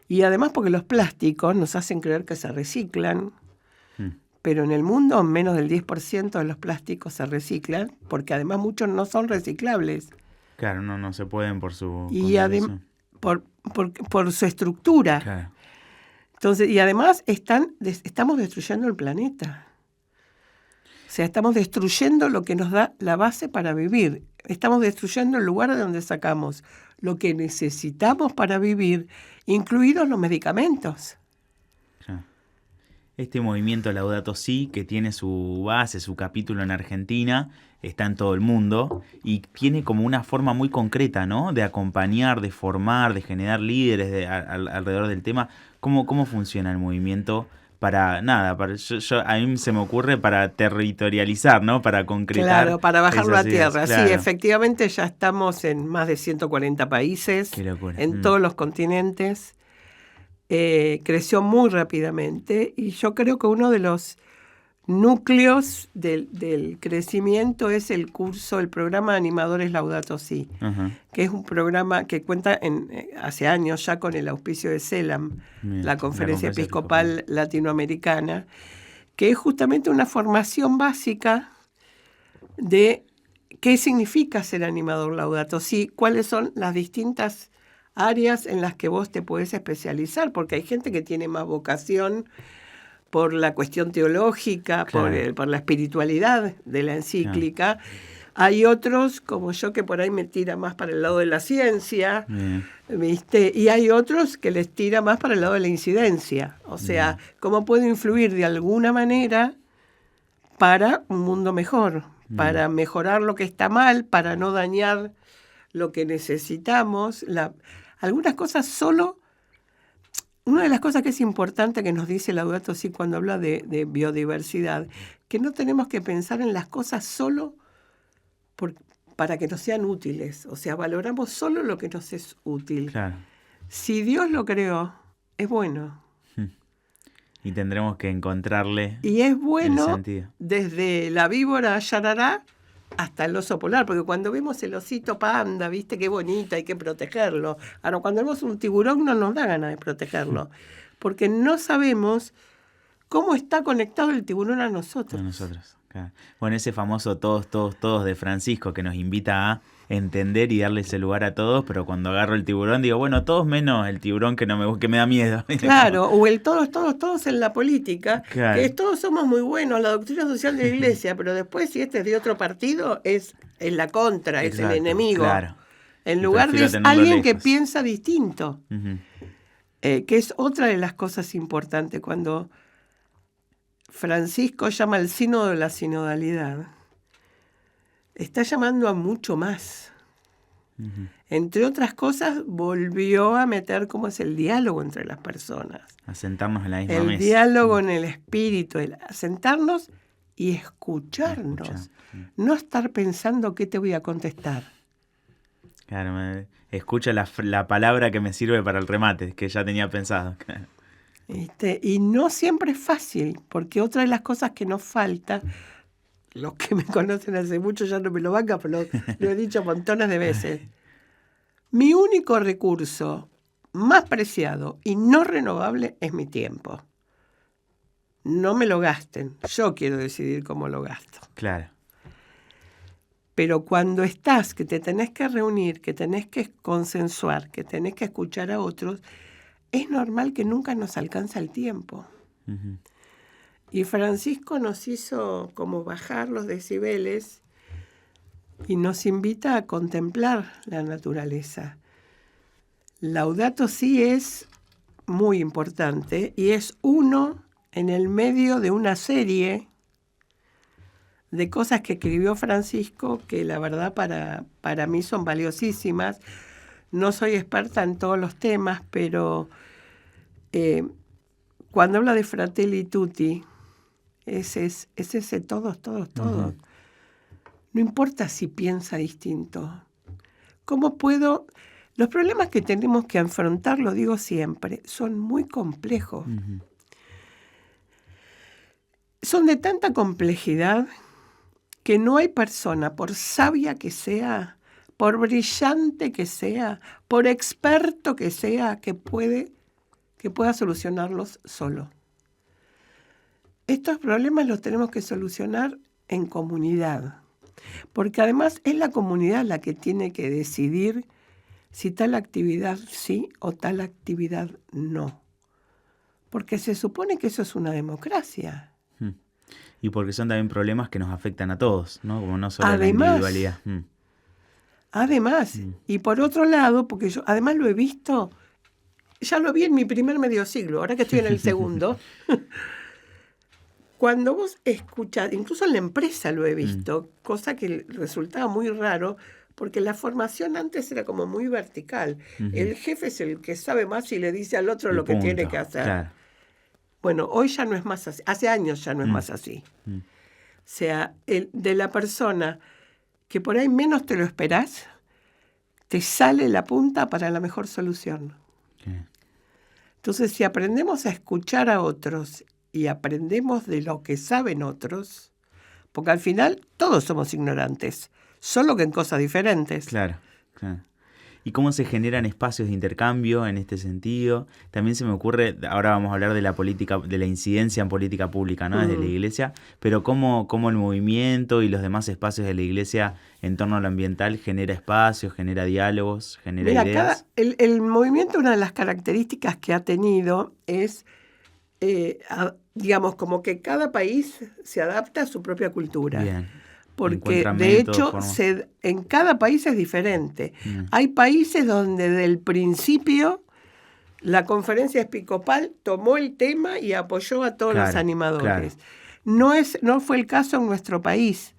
Y además porque los plásticos nos hacen creer que se reciclan, pero en el mundo menos del 10% de los plásticos se reciclan, porque además muchos no son reciclables. Claro, no se pueden por su... Y por su estructura. Claro. Entonces, y además estamos destruyendo el planeta. O sea, estamos destruyendo lo que nos da la base para vivir. Estamos destruyendo el lugar de donde sacamos lo que necesitamos para vivir, incluidos los medicamentos. Este movimiento Laudato Si, que tiene su base, su capítulo en Argentina, está en todo el mundo y tiene como una forma muy concreta, ¿no? De acompañar, de formar, de generar líderes alrededor del tema. ¿Cómo funciona el movimiento? A mí se me ocurre para territorializar, ¿no? Para concretar. Claro, para bajarlo a tierra. Claro. Sí, efectivamente ya estamos en más de 140 países, en todos los continentes. Creció muy rápidamente y yo creo que uno de los núcleos del crecimiento es el programa de animadores Laudato Si, que es un programa que cuenta hace años ya con el auspicio de CELAM, la Conferencia Episcopal Latinoamericana, que es justamente una formación básica de qué significa ser animador Laudato Si, cuáles son las distintas áreas en las que vos te podés especializar, porque hay gente que tiene más vocación por la cuestión teológica, claro, por la espiritualidad de la encíclica. Claro. Hay otros, como yo, que por ahí me tira más para el lado de la ciencia, ¿viste? Y hay otros que les tira más para el lado de la incidencia. O sea, cómo puedo influir de alguna manera para un mundo mejor, para mejorar lo que está mal, para no dañar lo que necesitamos. Algunas cosas solo... Una de las cosas que es importante que nos dice Laudato Si cuando habla de biodiversidad, que no tenemos que pensar en las cosas solo para que nos sean útiles. O sea, valoramos solo lo que nos es útil. Claro. Si Dios lo creó, es bueno. Y tendremos que encontrarle y es bueno el sentido. Desde la víbora yarará hasta el oso polar, porque cuando vemos el osito panda, viste qué bonito, hay que protegerlo. Ahora, cuando vemos un tiburón no nos da ganas de protegerlo, porque no sabemos cómo está conectado el tiburón a nosotros. Claro. Bueno, ese famoso todos, todos, todos de Francisco que nos invita a entender y darle ese lugar a todos, pero cuando agarro el tiburón digo, bueno, todos menos el tiburón que me da miedo. Claro, o el todos, todos, todos en la política, Claro. que todos somos muy buenos, la doctrina social de la iglesia, pero después si este es de otro partido, es la contra, es el Exacto, enemigo. claro. En Y lugar de prefiero es tenerlo alguien que lejos. piensa distinto, Ujú. que es otra de las cosas importantes. Cuando Francisco llama al sínodo de la sinodalidad, está llamando a mucho más. Ujú. Entre otras cosas, volvió a meter cómo es el diálogo entre las personas. A sentarnos en la misma El mesa. diálogo en el espíritu, el sentarnos y escucharnos. Escuchar. No estar pensando qué te voy a contestar. Claro, escucha la palabra que me sirve para el remate, que ya tenía pensado. Y no siempre es fácil, porque otra de las cosas que nos falta, los que me conocen hace mucho ya no me lo bancan, pero lo he dicho montones de veces. Mi único recurso más preciado y no renovable es mi tiempo. No me lo gasten. Yo quiero decidir cómo lo gasto. Claro. Pero cuando estás, que te tenés que reunir, que tenés que consensuar, que tenés que escuchar a otros, es normal que nunca nos alcanza el tiempo. Ujú. Y Francisco nos hizo como bajar los decibeles y nos invita a contemplar la naturaleza. Laudato Si es muy importante y es uno en el medio de una serie de cosas que escribió Francisco que la verdad para mí son valiosísimas. No soy experta en todos los temas, pero cuando habla de Fratelli Tutti, es ese todos, todos, todos. Uh-huh. No importa si piensa distinto. ¿Cómo puedo...? Los problemas que tenemos que afrontar, lo digo siempre, son muy complejos. Uh-huh. Son de tanta complejidad que no hay persona, por sabia que sea, por brillante que sea, por experto que sea, que pueda solucionarlos solo. Estos problemas los tenemos que solucionar en comunidad, porque además es la comunidad la que tiene que decidir si tal actividad sí o tal actividad no. Porque se supone que eso es una democracia. Y porque son también problemas que nos afectan a todos, ¿no? Como no solo la individualidad. Además, y por otro lado, porque yo además lo he visto, ya lo vi en mi primer medio siglo, ahora que estoy en el segundo, cuando vos escuchás, incluso en la empresa lo he visto, cosa que resultaba muy raro, porque la formación antes era como muy vertical. Uh-huh. El jefe es el que sabe más y le dice al otro lo que tiene que hacer. Claro. Bueno, hoy ya no es más así. Hace años ya no es más así. O sea, de la persona que por ahí menos te lo esperás, te sale la punta para la mejor solución. Okay. Entonces, si aprendemos a escuchar a otros y aprendemos de lo que saben otros, porque al final todos somos ignorantes, solo que en cosas diferentes. Claro, claro. ¿Y cómo se generan espacios de intercambio en este sentido? También se me ocurre, ahora vamos a hablar de la política, de la incidencia en política pública, ¿no? Desde la iglesia, pero cómo el movimiento y los demás espacios de la iglesia en torno a lo ambiental genera espacios, genera diálogos, genera ideas. El movimiento, una de las características que ha tenido es, digamos, como que cada país se adapta a su propia cultura. Bien. Porque de hecho en cada país es diferente. Hay países donde desde el principio la conferencia episcopal tomó el tema y apoyó a todos los animadores. Claro. No fue el caso en nuestro país.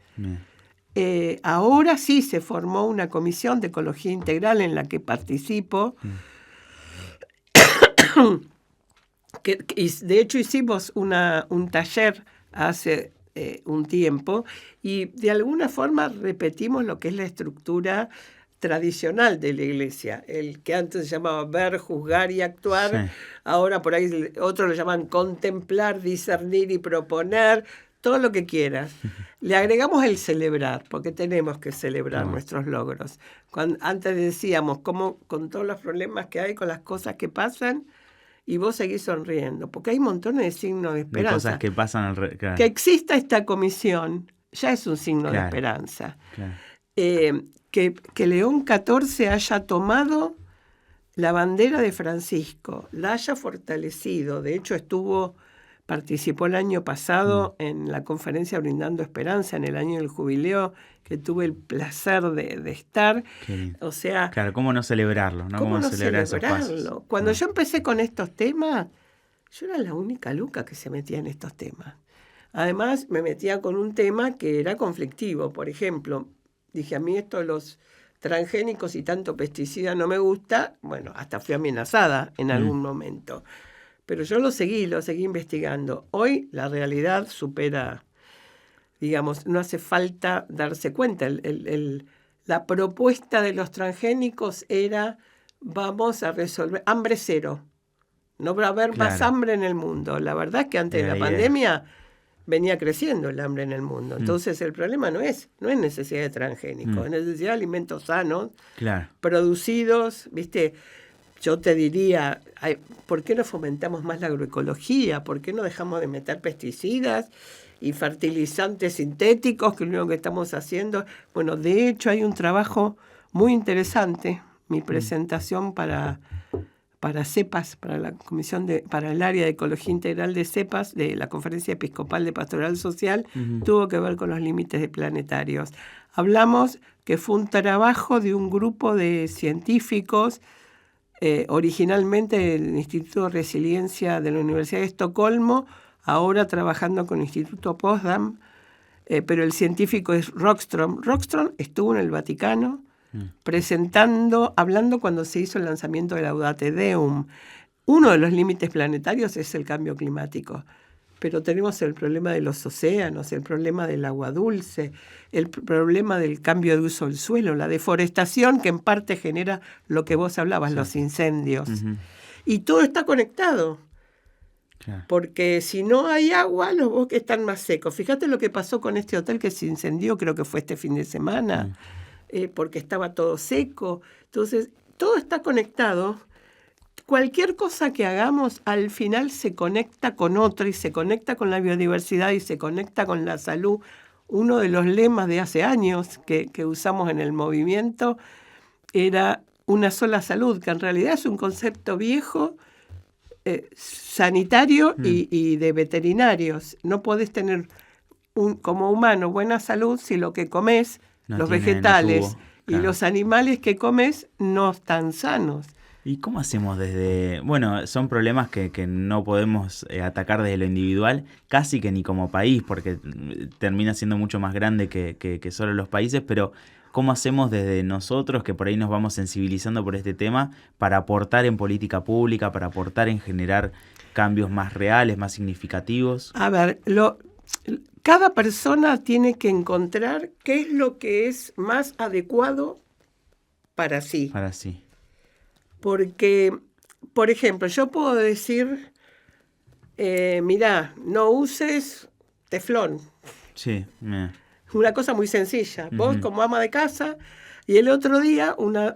Ahora sí se formó una comisión de ecología integral en la que participo. Y de hecho hicimos un taller hace un tiempo y de alguna forma repetimos lo que es la estructura tradicional de la iglesia, el que antes se llamaba ver, juzgar y actuar, sí. Ahora por ahí otros lo llaman contemplar, discernir y proponer, todo lo que quieras. Le agregamos el celebrar, porque tenemos que celebrar nuestros logros. Antes decíamos, cómo con todos los problemas que hay, con las cosas que pasan, y vos seguís sonriendo, porque hay montones de signos de esperanza. De cosas que pasan claro. Que exista esta comisión ya es un signo claro, de esperanza. Claro. Que León XIV haya tomado la bandera de Francisco, la haya fortalecido, de hecho participó el año pasado en la conferencia Brindando Esperanza, en el año del jubileo, que tuve el placer de estar. O sea, claro, ¿cómo no celebrarlo? ¿Cómo no celebrar esos pasos? Cuando yo empecé con estos temas, yo era la única loca que se metía en estos temas. Además, me metía con un tema que era conflictivo. Por ejemplo, dije, a mí esto de los transgénicos y tanto pesticida no me gusta. Bueno, hasta fui amenazada en algún momento. Pero yo lo seguí investigando. Hoy la realidad supera, digamos, no hace falta darse cuenta. La propuesta de los transgénicos era, vamos a resolver hambre cero. No va a haber más hambre en el mundo. La verdad es que antes de la pandemia venía creciendo el hambre en el mundo. Entonces el problema no es necesidad de transgénicos, es necesidad de alimentos sanos, producidos, ¿viste? Yo te diría, ¿por qué no fomentamos más la agroecología? ¿Por qué no dejamos de meter pesticidas y fertilizantes sintéticos, que es lo único que estamos haciendo? Bueno, de hecho hay un trabajo muy interesante, mi presentación para CEPAS, para la para el área de Ecología Integral de CEPAS, de la Conferencia Episcopal de Pastoral Social, tuvo que ver con los límites planetarios. Hablamos que fue un trabajo de un grupo de científicos, originalmente del Instituto de Resiliencia de la Universidad de Estocolmo, ahora trabajando con el Instituto Potsdam, pero el científico es Rockström. Rockström estuvo en el Vaticano, hablando cuando se hizo el lanzamiento de Laudate Deum. Uno de los límites planetarios es el cambio climático, pero tenemos el problema de los océanos, el problema del agua dulce, el problema del cambio de uso del suelo, la deforestación que en parte genera lo que vos hablabas, los incendios. Y todo está conectado. Porque si no hay agua, los bosques están más secos. Fíjate lo que pasó con este hotel que se incendió, creo que fue este fin de semana. Porque estaba todo seco. Entonces, todo está conectado. Cualquier cosa que hagamos, al final se conecta con otra y se conecta con la biodiversidad y se conecta con la salud. Uno de los lemas de hace años que usamos en el movimiento era una sola salud, que en realidad es un concepto viejo, sanitario y de veterinarios. No podés tener como humano buena salud si lo que comes, los vegetales y los animales que comes no están sanos. ¿Y cómo hacemos desde...? Bueno, son problemas que no podemos atacar desde lo individual, casi que ni como país, porque termina siendo mucho más grande que solo los países, pero ¿cómo hacemos desde nosotros, que por ahí nos vamos sensibilizando por este tema, para aportar en política pública, para aportar en generar cambios más reales, más significativos? A ver, cada persona tiene que encontrar qué es lo que es más adecuado para sí. Para sí. Porque, por ejemplo, yo puedo decir, mirá, no uses teflón. Sí. Una cosa muy sencilla. Vos como ama de casa, y el otro día una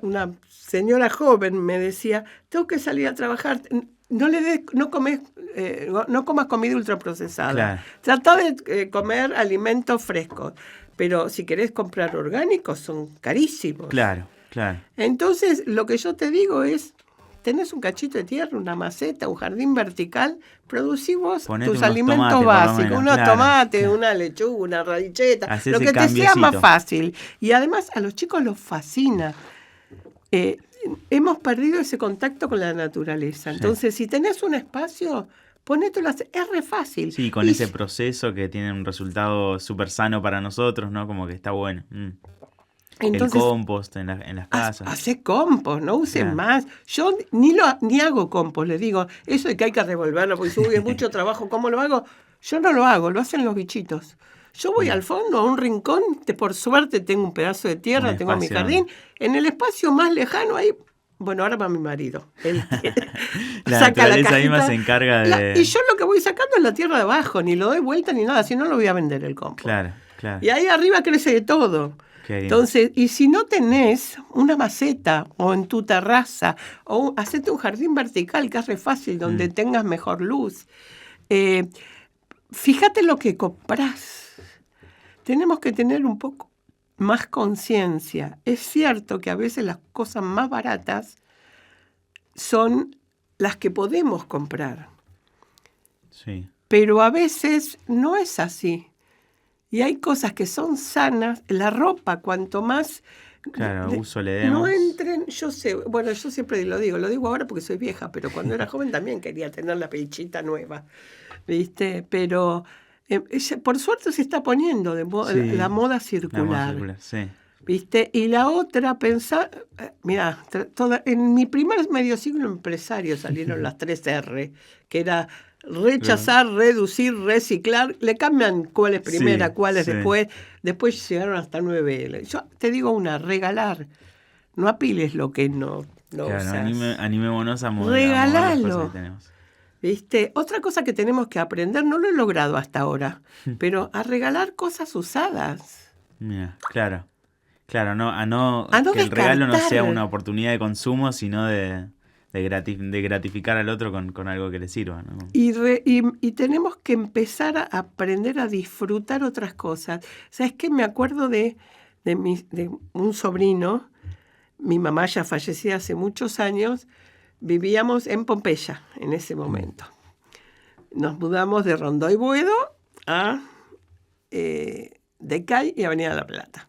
señora joven me decía, tengo que salir a trabajar, no comas comida ultraprocesada. Claro. Trata de comer alimentos frescos, pero si querés comprar orgánicos son carísimos. Claro. Entonces, lo que yo te digo es, tenés un cachito de tierra, una maceta, un jardín vertical, producís vos tus alimentos básicos, unos tomates, una lechuga, una radicheta, hacés lo que te sea más fácil. Y además a los chicos los fascina. Hemos perdido ese contacto con la naturaleza. Entonces, si tenés un espacio, ponételo, es re fácil. Sí, con ese proceso que tiene un resultado súper sano para nosotros, ¿no? Como que está bueno. Entonces, el compost en las casas. Hacé compost, no usen más. Yo ni hago compost, les digo, eso de que hay que revolverlo porque sube mucho trabajo, ¿cómo lo hago? Yo no lo hago, lo hacen los bichitos. Yo voy al fondo, a un rincón, por suerte tengo un pedazo de tierra, tengo mi jardín. En el espacio más lejano ahí, bueno, ahora va mi marido. Él saca la cajita misma se encarga de... Y yo lo que voy sacando es la tierra de abajo, ni lo doy vuelta ni nada, si no lo voy a vender el compost. Claro. Y ahí arriba crece de todo. Entonces, y si no tenés una maceta o en tu terraza, o hacete un jardín vertical que es re fácil, donde tengas mejor luz. Fíjate lo que comprás. Tenemos que tener un poco más conciencia. Es cierto que a veces las cosas más baratas son las que podemos comprar. Sí. Pero a veces no es así. Y hay cosas que son sanas. La ropa, cuanto más... Claro, uso le demos. No entren, yo sé, bueno, yo siempre lo digo ahora porque soy vieja, pero cuando era joven también quería tener la pelichita nueva, ¿viste? Pero por suerte se está poniendo de moda, Sí, la moda circular. La moda circular, sí. ¿Viste? Y la otra, pensar, mira, en mi primer medio siglo empresario salieron las 3R, que era rechazar, reducir, reciclar, le cambian cuál es primera, cuál es después llegaron hasta 9L. Yo te digo una, regalar, no apiles lo que no claro, usas. Animémonos a mover Regalalo. las cosas que tenemos. ¿Viste? Otra cosa que tenemos que aprender, no lo he logrado hasta ahora, pero a regalar cosas usadas. Mira, claro. Claro, no A no que el regalo no sea descartar. una oportunidad de consumo, sino de gratificar al otro con algo que le sirva, ¿no? Y tenemos que empezar a aprender a disfrutar otras cosas. ¿Sabes qué? Me acuerdo de un sobrino, mi mamá ya fallecida hace muchos años, vivíamos en Pompeya en ese momento. Nos mudamos de Rondó y Boedo a Decay y Avenida de la Plata.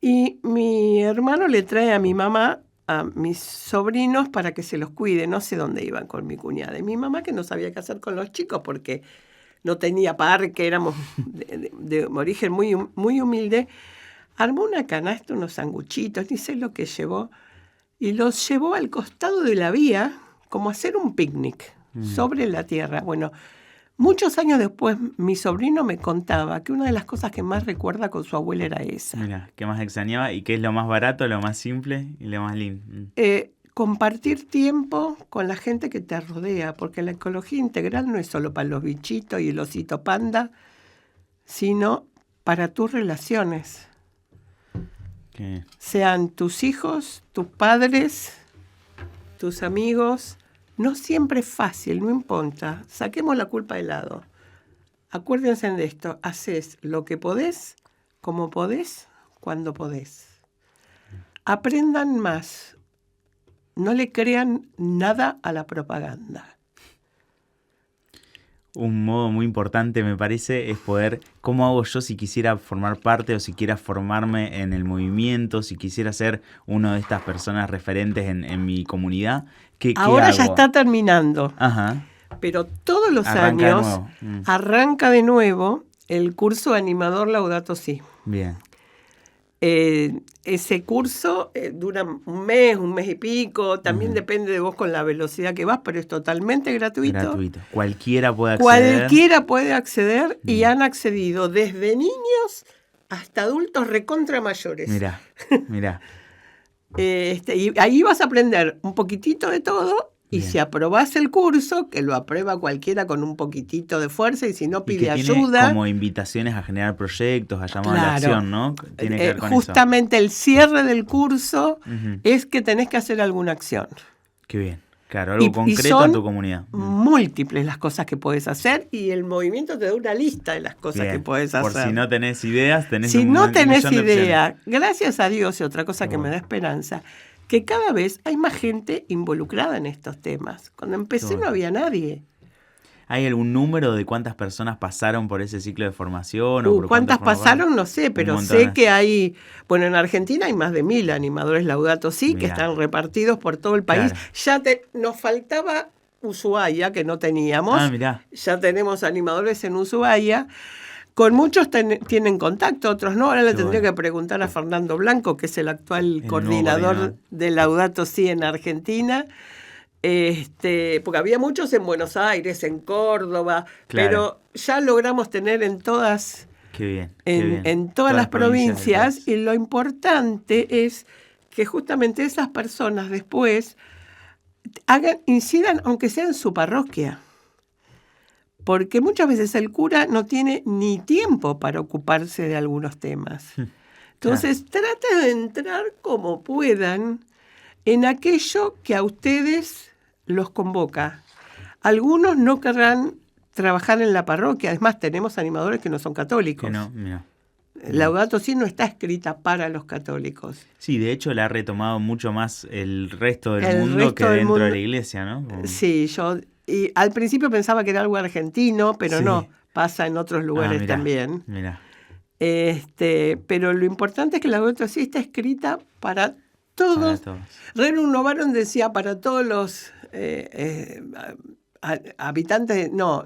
Y mi hermano le trae a mi mamá a mis sobrinos para que se los cuide. No sé dónde iban con mi cuñada. Y mi mamá, que no sabía qué hacer con los chicos porque no tenía parque, éramos de origen muy, muy humilde, armó una canasta, unos sanguchitos, ni sé lo que llevó, y los llevó al costado de la vía como a hacer un picnic sobre la tierra. Bueno, muchos años después, mi sobrino me contaba que una de las cosas que más recuerda con su abuela era esa. Mira, ¿qué más extrañaba? ¿Y qué es lo más barato, lo más simple y lo más lindo? Compartir tiempo con la gente que te rodea, porque la ecología integral no es solo para los bichitos y el osito panda, sino para tus relaciones. ¿Qué? Sean tus hijos, tus padres, tus amigos. No siempre es fácil, no importa. Saquemos la culpa de lado. Acuérdense de esto. Haces lo que podés, como podés, cuando podés. Aprendan más. No le crean nada a la propaganda. Un modo muy importante, me parece, es poder, ¿cómo hago yo si quisiera formar parte o si quiera formarme en el movimiento, si quisiera ser una de estas personas referentes en mi comunidad? ¿Qué Ahora hago? ya está terminando. Ajá. Pero todos los Arranca de años nuevo. arranca de nuevo el curso Animador Laudato Si. Bien. Ese curso dura un mes y pico. También depende de vos con la velocidad que vas, pero es totalmente gratuito. Gratuito. Cualquiera puede acceder. Cualquiera puede acceder y han accedido desde niños hasta adultos recontra mayores. Mirá. Y ahí vas a aprender un poquitito de todo. Y Bien. si aprobás el curso, que lo aprueba cualquiera con un poquitito de fuerza, y si no pide y que ayuda. Tiene como invitaciones a generar proyectos, a llamar a la acción, ¿no? Tiene que ver con justamente eso. El cierre del curso es que tenés que hacer alguna acción. Qué bien. Claro, algo concreto en tu comunidad. Múltiples las cosas que podés hacer y el movimiento te da una lista de las cosas que podés hacer. Por si no tenés ideas, tenés Si no tenés millón de idea, gracias a Dios, y otra cosa que me da esperanza, que cada vez hay más gente involucrada en estos temas. Cuando empecé no había nadie. ¿Hay algún número de cuántas personas pasaron por ese ciclo de formación? ¿Cuántas pasaron? No sé, pero sé que hay... Bueno, en Argentina hay más de 1000 animadores Laudato Si que están repartidos por todo el país. Claro. Ya nos faltaba Ushuaia, que no teníamos. Mirá. Ya tenemos animadores en Ushuaia. Con muchos tienen contacto, otros no. Ahora le tendría que preguntar a Fernando Blanco, que es el actual coordinador de Laudato Si en Argentina. Porque había muchos en Buenos Aires, en Córdoba, pero ya logramos tener en todas, en todas las provincias, y lo importante es que justamente esas personas después incidan, aunque sea en su parroquia. Porque muchas veces el cura no tiene ni tiempo para ocuparse de algunos temas. Entonces, traten de entrar como puedan en aquello que a ustedes los convoca. Algunos no querrán trabajar en la parroquia. Además, tenemos animadores que no son católicos. Que no, mira. Laudato Si no está escrita para los católicos. Sí, de hecho la ha retomado mucho más el resto del El mundo resto que del dentro mundo. de la iglesia, ¿no? Sí, y al principio pensaba que era algo argentino, pero Sí. no, pasa en otros lugares mirá, también. Mira. Pero lo importante es que la Laudato Si está escrita para todos. Para todos. Rerum Novarum decía para todos los habitantes no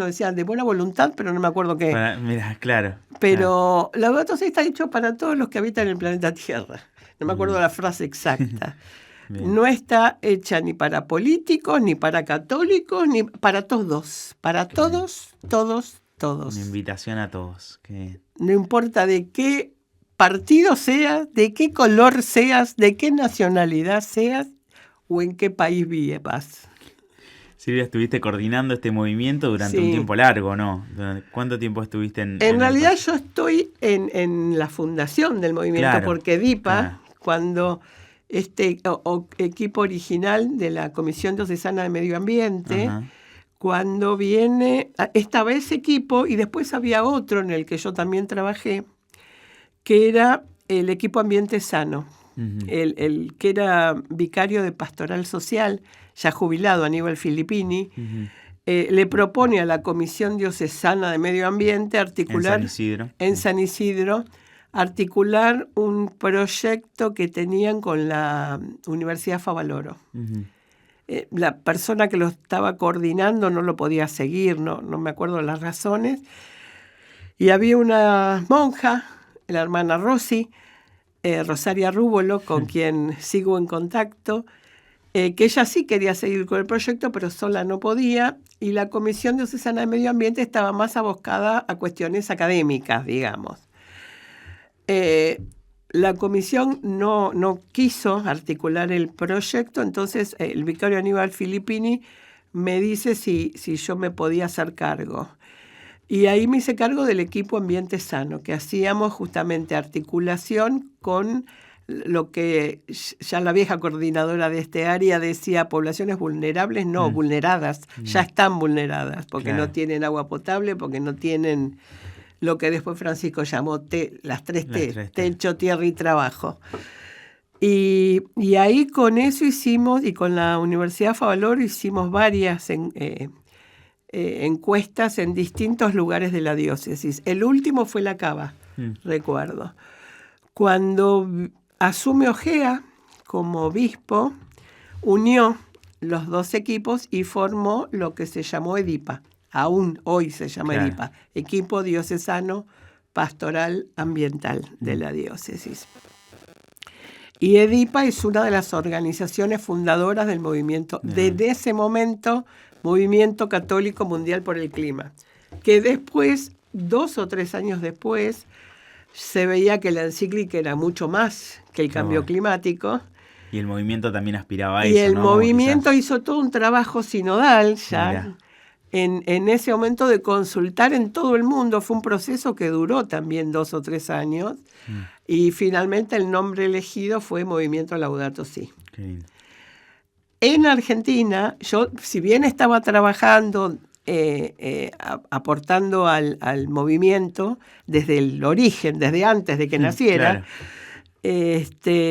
decían de buena voluntad, pero no me acuerdo qué. Mira, claro. Pero la Laudato Si está hecho para todos los que habitan el planeta Tierra. No me acuerdo la frase exacta. No está hecha ni para políticos, ni para católicos, ni para todos. Para todos, todos, todos. Una invitación a todos. No importa de qué partido seas, de qué color seas, de qué nacionalidad seas o en qué país vivas. Silvia, estuviste coordinando este movimiento durante Sí. un tiempo largo, ¿no? ¿Cuánto tiempo estuviste en realidad yo estoy en la fundación del movimiento, Claro, porque DIPA, claro. cuando equipo original de la Comisión Diocesana de Medio Ambiente, Ajá. cuando viene, estaba ese equipo y después había otro en el que yo también trabajé, que era el equipo Ambiente Sano, Uh-huh. el que era vicario de Pastoral Social, ya jubilado, Aníbal Filippini. Uh-huh. Le propone a la Comisión Diocesana de Medio Ambiente articular En San Isidro. Articular un proyecto que tenían con la Universidad Favaloro. Uh-huh. La persona que lo estaba coordinando no lo podía seguir, no me acuerdo las razones. Y había una monja, la hermana Rosy, Rosaria Rúbolo, con quien sigo en contacto, que ella sí quería seguir con el proyecto, pero sola no podía, y la Comisión Diocesana de Medio Ambiente estaba más abocada a cuestiones académicas, digamos. La comisión no quiso articular el proyecto, entonces el vicario Aníbal Filippini me dice si yo me podía hacer cargo. Y ahí me hice cargo del equipo Ambiente Sano, que hacíamos justamente articulación con lo que ya la vieja coordinadora de este área decía, poblaciones vulnerables, no, vulneradas, ya están vulneradas, porque no tienen agua potable, porque no tienen lo que después Francisco llamó las tres T, techo, tierra y trabajo. Y ahí con eso hicimos, y con la Universidad Favaloro hicimos varias encuestas en distintos lugares de la diócesis. El último fue La Cava, recuerdo. Cuando asume Ojea como obispo, unió los dos equipos y formó lo que se llamó EDIPA. Aún hoy se llama EDIPA, Equipo Diocesano Pastoral Ambiental de la diócesis. Y EDIPA es una de las organizaciones fundadoras del movimiento, desde ese momento, Movimiento Católico Mundial por el Clima, que después, 2 o 3 años después, se veía que la encíclica era mucho más que el cambio climático. Y el movimiento también aspiraba a eso, Y el ¿no? movimiento hizo todo un trabajo sinodal ya. En ese momento de consultar en todo el mundo. Fue un proceso que duró también 2 o 3 años. Y finalmente el nombre elegido fue Movimiento Laudato Si. Qué lindo. En Argentina, yo, si bien estaba trabajando, aportando al movimiento desde el origen, desde antes de que naciera, el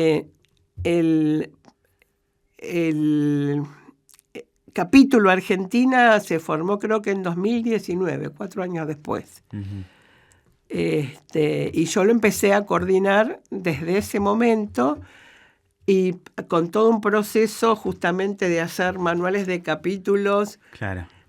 capítulo Argentina se formó creo que en 2019, 4 años después. Uh-huh. Y yo lo empecé a coordinar desde ese momento y con todo un proceso justamente de hacer manuales de capítulos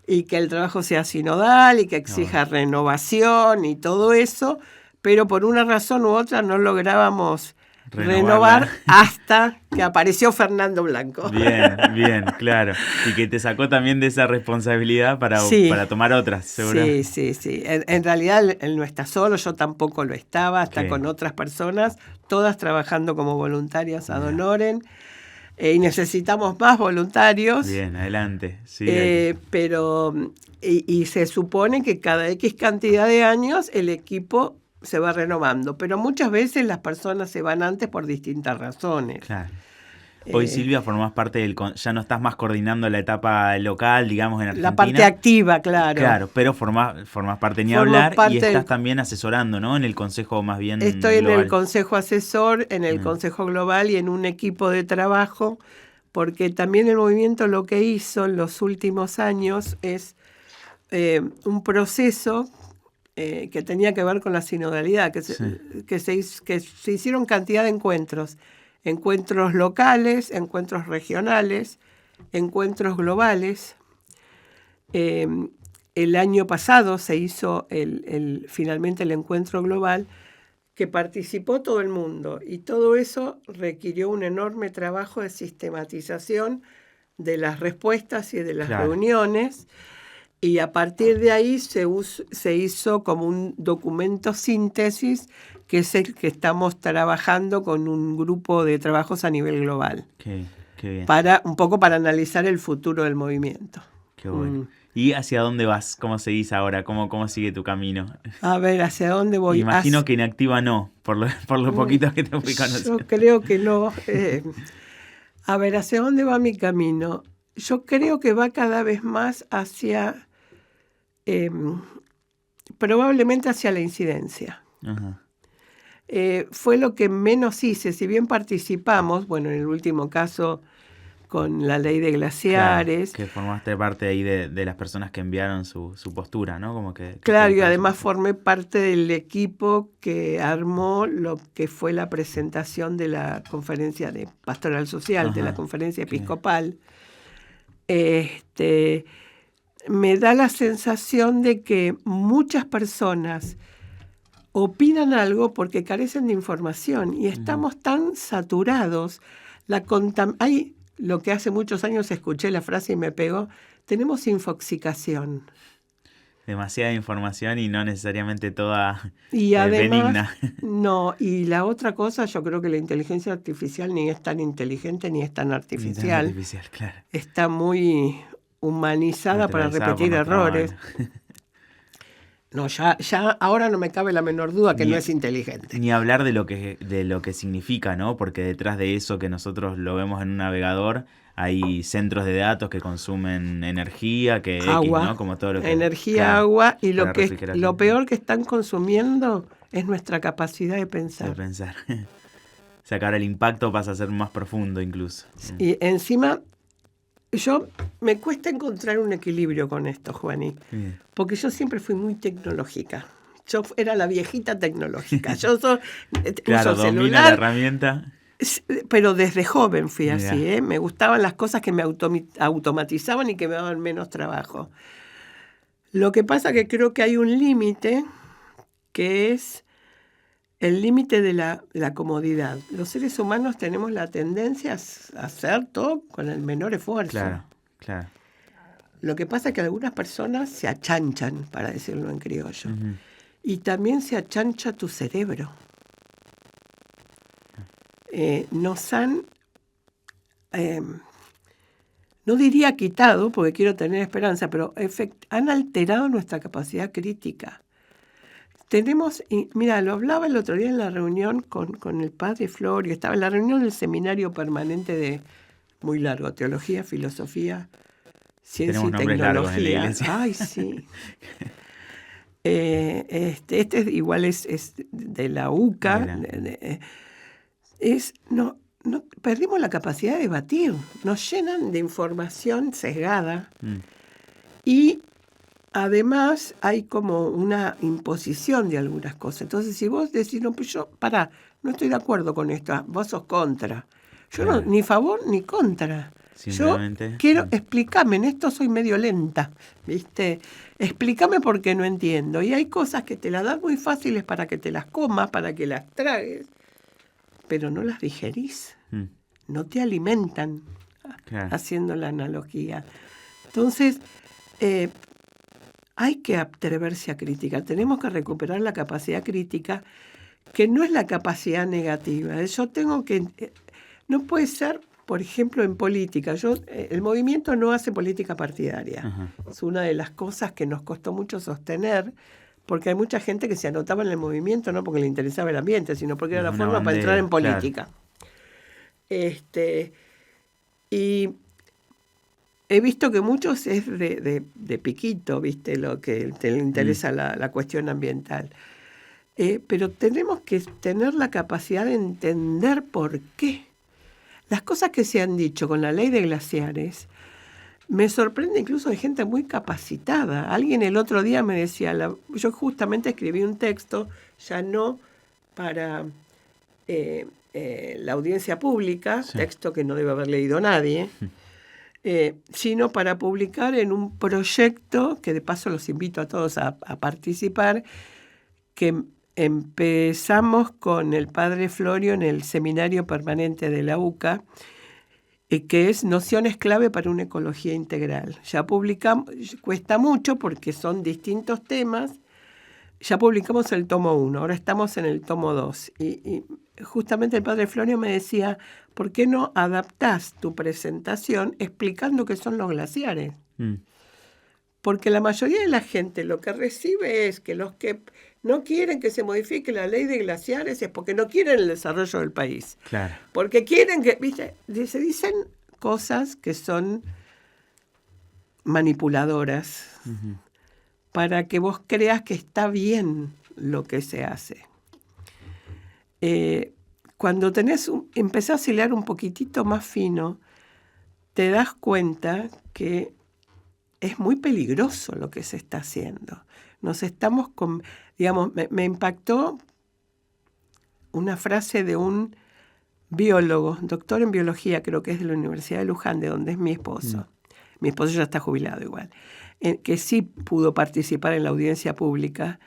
y que el trabajo sea sinodal y que exija renovación y todo eso, pero por una razón u otra no lográbamos renovar hasta que apareció Fernando Blanco. Bien, claro. Y que te sacó también de esa responsabilidad para tomar otras, seguro. Sí. En realidad él no está solo, yo tampoco lo estaba, está con otras personas, todas trabajando como voluntarias ad honorem. Y necesitamos más voluntarios. Bien, adelante. Sí, pero se supone que cada X cantidad de años el equipo se va renovando, pero muchas veces las personas se van antes por distintas razones. Claro. Hoy, Silvia, formás parte ya no estás más coordinando la etapa local, digamos, en Argentina. La parte activa, claro. Claro, pero formás parte ni hablar y estás también asesorando, ¿no? En el consejo más bien Estoy global. En el consejo asesor, en el consejo global y en un equipo de trabajo, porque también el movimiento lo que hizo en los últimos años es un proceso que tenía que ver con la sinodalidad, que se hicieron cantidad de encuentros locales, encuentros regionales, encuentros globales. El año pasado se hizo finalmente el encuentro global, que participó todo el mundo, y todo eso requirió un enorme trabajo de sistematización de las respuestas y de las reuniones, y a partir de ahí se hizo como un documento síntesis, que es el que estamos trabajando con un grupo de trabajos a nivel global. Qué bien. Un poco para analizar el futuro del movimiento. Qué bueno. ¿Y hacia dónde vas? ¿Cómo seguís ahora? ¿Cómo sigue tu camino? A ver, ¿hacia dónde voy? Imagino que inactiva no, por lo poquito que te fui conociendo. Yo creo que no. A ver, ¿hacia dónde va mi camino? Yo creo que va cada vez más hacia... probablemente hacia la incidencia. Ajá. Fue lo que menos hice. Si bien participamos, bueno, en el último caso con la ley de glaciares. Claro, que formaste parte ahí de las personas que enviaron su postura, ¿no? Como que claro, y además formé parte del equipo que armó lo que fue la presentación de la conferencia de Pastoral Social, de la conferencia episcopal. Me da la sensación de que muchas personas opinan algo porque carecen de información y estamos tan saturados. Hay lo que hace muchos años escuché la frase y me pegó: tenemos infoxicación. Demasiada información y no necesariamente toda y además, benigna. No, y la otra cosa, yo creo que la inteligencia artificial ni es tan inteligente ni es tan artificial. Ni tan artificial, claro. Está muy humanizada para repetir errores. No, ya ahora no me cabe la menor duda que no es inteligente. Ni hablar de lo que significa, ¿no? Porque detrás de eso que nosotros lo vemos en un navegador, hay centros de datos que consumen energía, agua, ¿no? Como todo lo que energía, agua, y lo peor que estan consumiendo es nuestra capacidad de pensar. De pensar. O sea, que ahora el impacto pasa a ser más profundo incluso. Y encima... me cuesta encontrar un equilibrio con esto, Juani, porque yo siempre fui muy tecnológica. Yo era la viejita tecnológica. Yo claro, uso domina celular, la herramienta. Pero desde joven fui así, Me gustaban las cosas que me automatizaban y que me daban menos trabajo. Lo que pasa que creo que hay un límite, que es el límite de la comodidad. Los seres humanos tenemos la tendencia a hacer todo con el menor esfuerzo. Claro. Lo que pasa es que algunas personas se achanchan, para decirlo en criollo. Uh-huh. Y también se achancha tu cerebro. Nos han, no diría quitado, porque quiero tener esperanza, pero han alterado nuestra capacidad crítica. Mira, lo hablaba el otro día en la reunión con el padre Florio, estaba en la reunión del seminario permanente de, muy largo, Teología, Filosofía, Ciencia y Tecnología. En la iglesia. Ay, sí. Igual es de la UCA. No, perdimos la capacidad de debatir. Nos llenan de información sesgada. Y además hay como una imposición de algunas cosas. Entonces, si vos decís, no, pues no estoy de acuerdo con esto, vos sos contra. Yo no, ni favor ni contra. Yo quiero, explícame, en esto soy medio lenta, ¿viste? Explícame porque no entiendo. Y hay cosas que te las dan muy fáciles para que te las comas, para que las tragues, pero no las digerís. No te alimentan, haciendo la analogía. Entonces, hay que atreverse a criticar. Tenemos que recuperar la capacidad crítica, que no es la capacidad negativa. Yo tengo que... No puede ser, por ejemplo, en política. El movimiento no hace política partidaria. Uh-huh. Es una de las cosas que nos costó mucho sostener, porque hay mucha gente que se anotaba en el movimiento no porque le interesaba el ambiente, sino porque era la Una forma para bandera, entrar en claro. política. Y he visto que muchos es de piquito, ¿viste? Lo que te interesa la cuestión ambiental. Pero tenemos que tener la capacidad de entender por qué. Las cosas que se han dicho con la ley de glaciares, me sorprende incluso de gente muy capacitada. Alguien el otro día me decía, yo justamente escribí un texto, ya no para la audiencia pública, Sí. texto que no debe haber leído nadie, sino para publicar en un proyecto, que de paso los invito a todos a participar, que empezamos con el padre Florio en el seminario permanente de la UCA, que es Nociones clave para una ecología integral. Ya publicamos, cuesta mucho porque son distintos temas, ya publicamos el tomo 1, ahora estamos en el tomo 2. Y justamente el padre Florio me decía, ¿por qué no adaptás tu presentación explicando qué son los glaciares? Porque la mayoría de la gente lo que recibe es que los que no quieren que se modifique la ley de glaciares es porque no quieren el desarrollo del país. Claro. Porque quieren que, ¿viste? Se dicen cosas que son manipuladoras para que vos creas que está bien lo que se hace. Cuando empezás a hilar un poquitito más fino, te das cuenta que es muy peligroso lo que se está haciendo. Nos estamos, me impactó una frase de un biólogo, doctor en biología, creo que es de la Universidad de Luján, de donde es mi esposo. Mi esposo ya está jubilado igual, que sí pudo participar en la audiencia pública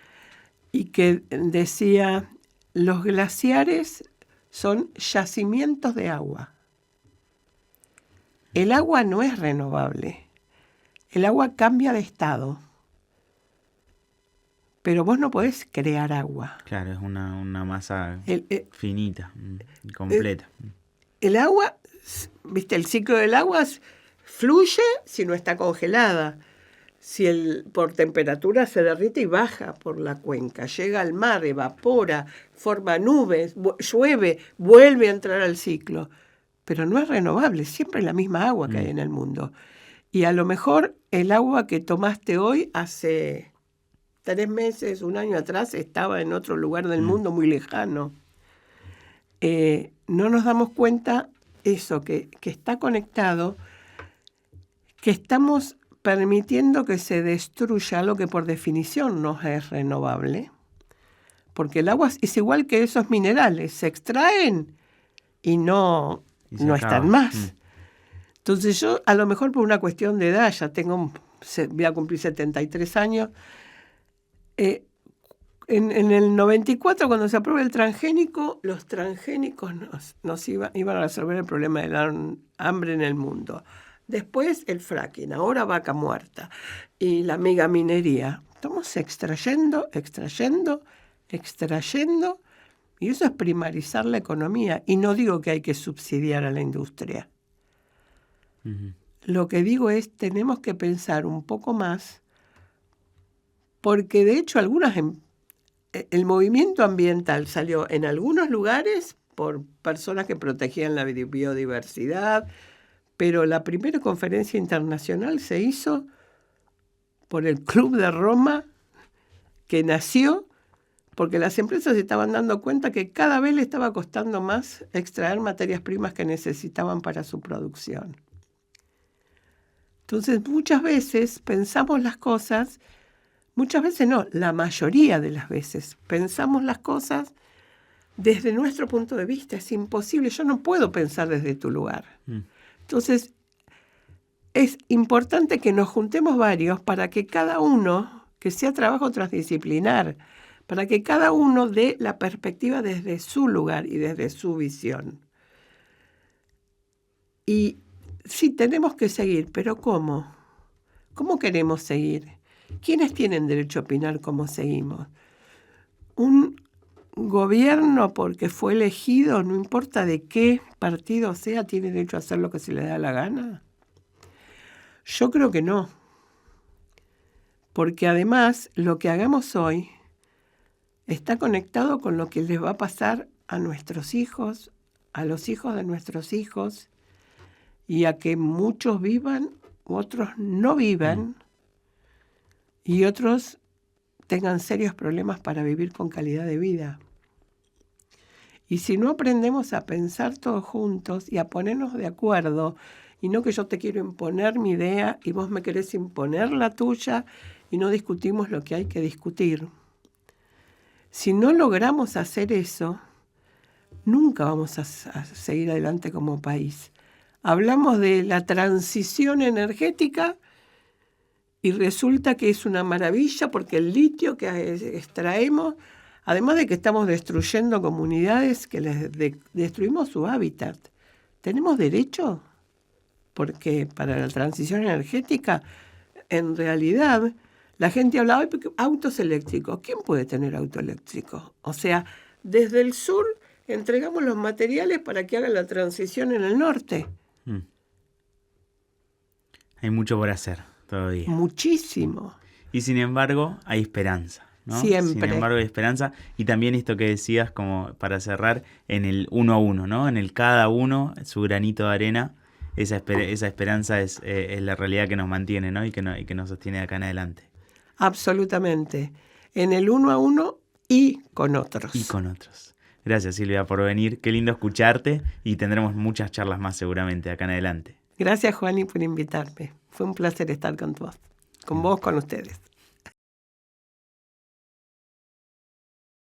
y que decía, los glaciares son yacimientos de agua. El agua no es renovable. El agua cambia de estado, pero vos no podés crear agua. Claro, es una masa finita, completa. El agua, ¿viste? El ciclo del agua fluye si no está congelada. Si por temperatura se derrite y baja por la cuenca, llega al mar, evapora, forma nubes, llueve, vuelve a entrar al ciclo. Pero no es renovable, siempre es la misma agua que hay en el mundo. Y a lo mejor el agua que tomaste hoy hace 3 meses, 1 año atrás, estaba en otro lugar del mundo muy lejano. No nos damos cuenta eso, que está conectado, que estamos permitiendo que se destruya algo que por definición no es renovable, porque el agua es igual que esos minerales, se extraen y no están más. Entonces yo, a lo mejor por una cuestión de edad, voy a cumplir 73 años, en el 94, cuando se aprueba el transgénico, los transgénicos nos iban a resolver el problema del hambre en el mundo. Después el fracking, ahora vaca muerta y la megaminería. Estamos extrayendo, y eso es primarizar la economía. Y no digo que hay que subsidiar a la industria. Lo que digo es, tenemos que pensar un poco más, porque de hecho el movimiento ambiental salió en algunos lugares por personas que protegían la biodiversidad, pero la primera conferencia internacional se hizo por el Club de Roma, que nació porque las empresas se estaban dando cuenta que cada vez le estaba costando más extraer materias primas que necesitaban para su producción. Entonces, muchas veces pensamos las cosas, muchas veces no, la mayoría de las veces pensamos las cosas desde nuestro punto de vista. Es imposible, yo no puedo pensar desde tu lugar. Entonces, es importante que nos juntemos varios para que cada uno, que sea trabajo transdisciplinar, para que cada uno dé la perspectiva desde su lugar y desde su visión. Y sí, tenemos que seguir, pero ¿cómo? ¿Cómo queremos seguir? ¿Quiénes tienen derecho a opinar cómo seguimos? Un gobierno, porque fue elegido, no importa de qué partido sea, tiene derecho a hacer lo que se le da la gana. Yo creo que no. Porque además lo que hagamos hoy está conectado con lo que les va a pasar a nuestros hijos, a los hijos de nuestros hijos, y a que muchos vivan, otros no vivan, y otros tengan serios problemas para vivir con calidad de vida. Y si no aprendemos a pensar todos juntos y a ponernos de acuerdo, y no que yo te quiero imponer mi idea y vos me querés imponer la tuya, y no discutimos lo que hay que discutir. Si no logramos hacer eso, nunca vamos a seguir adelante como país. Hablamos de la transición energética y resulta que es una maravilla porque el litio que extraemos, además de que estamos destruyendo comunidades, que les destruimos su hábitat, ¿tenemos derecho? Porque para la transición energética, en realidad, la gente hablaba de autos eléctricos. ¿Quién puede tener auto eléctrico? O sea, desde el sur entregamos los materiales para que hagan la transición en el norte. Hay mucho por hacer todavía. Muchísimo. Y sin embargo, hay esperanza, ¿no? Siempre. Sin embargo, hay esperanza. Y también esto que decías, como para cerrar, en el uno a uno, ¿no? En el cada uno, su granito de arena. Esa esperanza es la realidad que nos mantiene, ¿no? Y que nos sostiene de acá en adelante. Absolutamente. En el uno a uno y con otros. Y con otros. Gracias, Silvia, por venir. Qué lindo escucharte y tendremos muchas charlas más seguramente acá en adelante. Gracias, Juani, por invitarme. Fue un placer estar con vos, con ustedes.